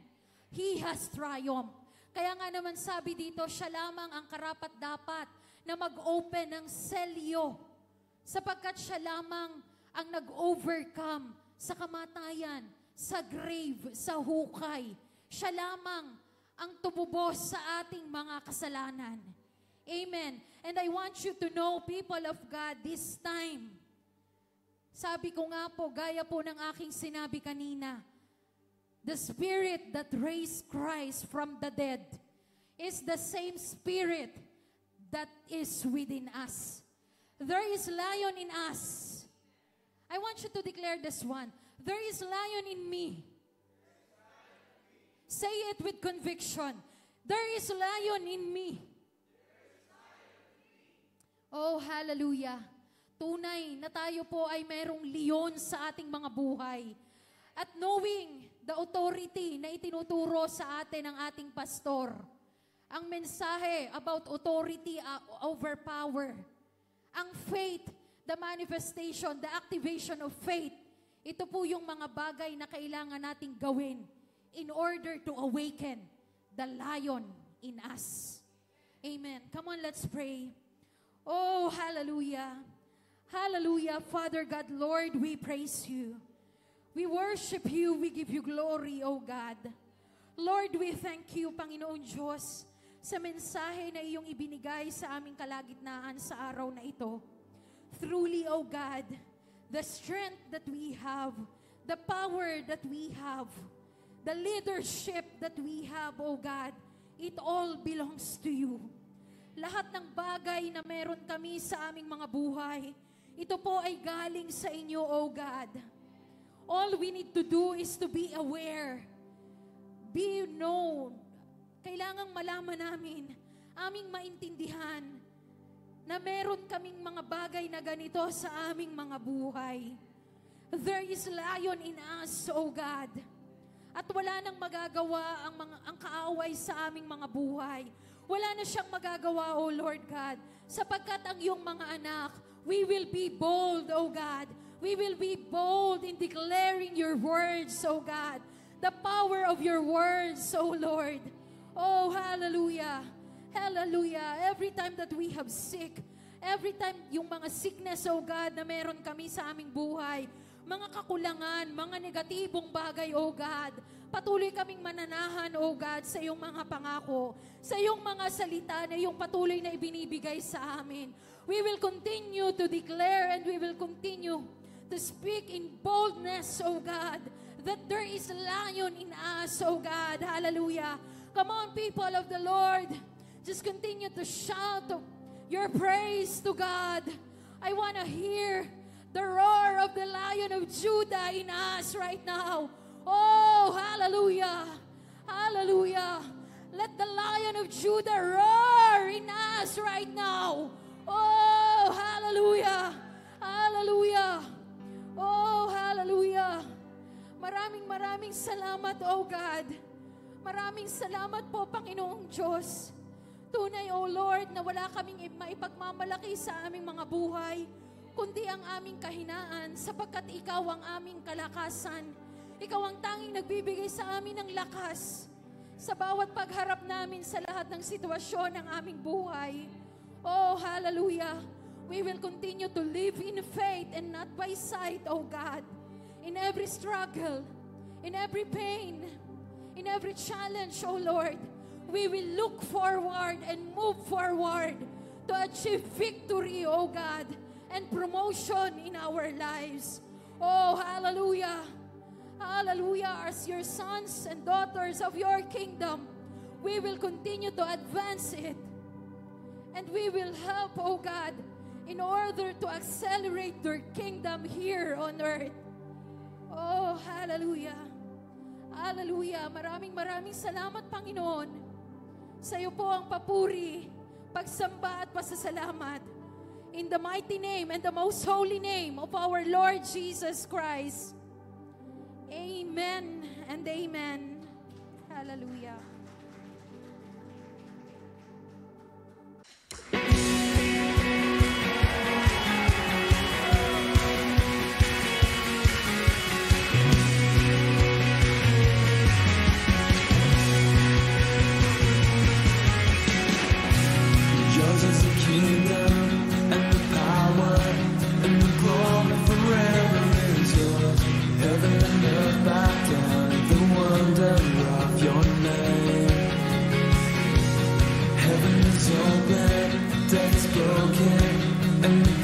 He has triumphed. Kaya nga naman sabi dito, siya lamang ang karapat-dapat na mag-open ng selyo sapagkat siya lamang ang nag-overcome sa kamatayan, sa grave, sa hukay. Siya lamang ang tumubos sa ating mga kasalanan. Amen. And I want you to know, people of God, this time, sabi ko nga po, gaya po ng aking sinabi kanina, the Spirit that raised Christ from the dead is the same Spirit that is within us. There is lion in us. I want you to declare this one. There is lion in me. Say it with conviction. There is lion in me. Oh, hallelujah. Tunay na tayo po ay merong leon sa ating mga buhay. At knowing the authority na itinuturo sa atin ng ating pastor, ang mensahe about authority over power, ang faith, the manifestation, the activation of faith, ito po yung mga bagay na kailangan nating gawin in order to awaken the lion in us. Amen. Come on, let's pray. Oh, hallelujah. Hallelujah. Father God, Lord, we praise you. We worship you. We give you glory, oh God. Lord, we thank you, Panginoon Diyos, sa mensahe na iyong ibinigay sa aming kalagitnaan sa araw na ito. Truly, oh God, the strength that we have, the power that we have, the leadership that we have, oh God, it all belongs to you. Lahat ng bagay na meron kami sa aming mga buhay, ito po ay galing sa inyo, oh God. All we need to do is to be aware, be known. Kailangang malaman namin, aming maintindihan, na meron kaming mga bagay na ganito sa aming mga buhay. There is lion in us, oh God. At wala nang magagawa ang kaaway sa aming mga buhay. Wala na siyang magagawa, oh Lord God. Sapagkat ang iyong mga anak, we will be bold, oh God. We will be bold in declaring your words, oh God. The power of your words, oh Lord. Oh, hallelujah. Hallelujah. Every time that we have sick, every time yung mga sickness, oh God, na meron kami sa aming buhay, mga kakulangan, mga negatibong bagay, oh God, patuloy kaming mananahan, oh God, sa iyong mga pangako, sa iyong mga salita na iyong patuloy na ibinibigay sa amin. We will continue to declare and we will continue to speak in boldness, oh God, that there is a lion in us, oh God. Hallelujah. Come on, people of the Lord. Just continue to shout your praise to God. I want to hear the roar of the Lion of Judah in us right now. Oh, hallelujah. Hallelujah. Let the Lion of Judah roar in us right now. Oh, hallelujah. Hallelujah. Oh, hallelujah. Maraming salamat, oh God. Maraming salamat po, Panginoong Diyos. Tunay, O Lord, na wala kaming maipagmamalaki sa aming mga buhay, kundi ang aming kahinaan, sapagkat Ikaw ang aming kalakasan. Ikaw ang tanging nagbibigay sa amin ng lakas sa bawat pagharap namin sa lahat ng sitwasyon ng aming buhay. Oh, hallelujah. We will continue to live in faith and not by sight, O God. In every struggle, in every pain, in every challenge, O Lord, we will look forward and move forward to achieve victory, O God, and promotion in our lives. Oh, hallelujah. Hallelujah. As your sons and daughters of your kingdom, we will continue to advance it. And we will help, O God, in order to accelerate your kingdom here on earth. Oh, hallelujah. Hallelujah. Maraming salamat, Panginoon. Sa iyo po ang papuri, pagsamba at pasasalamat. In the mighty name and the most holy name of our Lord Jesus Christ. Amen and amen. Hallelujah. Yours is the kingdom and the power and the glory forever is yours. Heaven and earth bow down at the wonder of your name. Heaven is open, death is broken, and the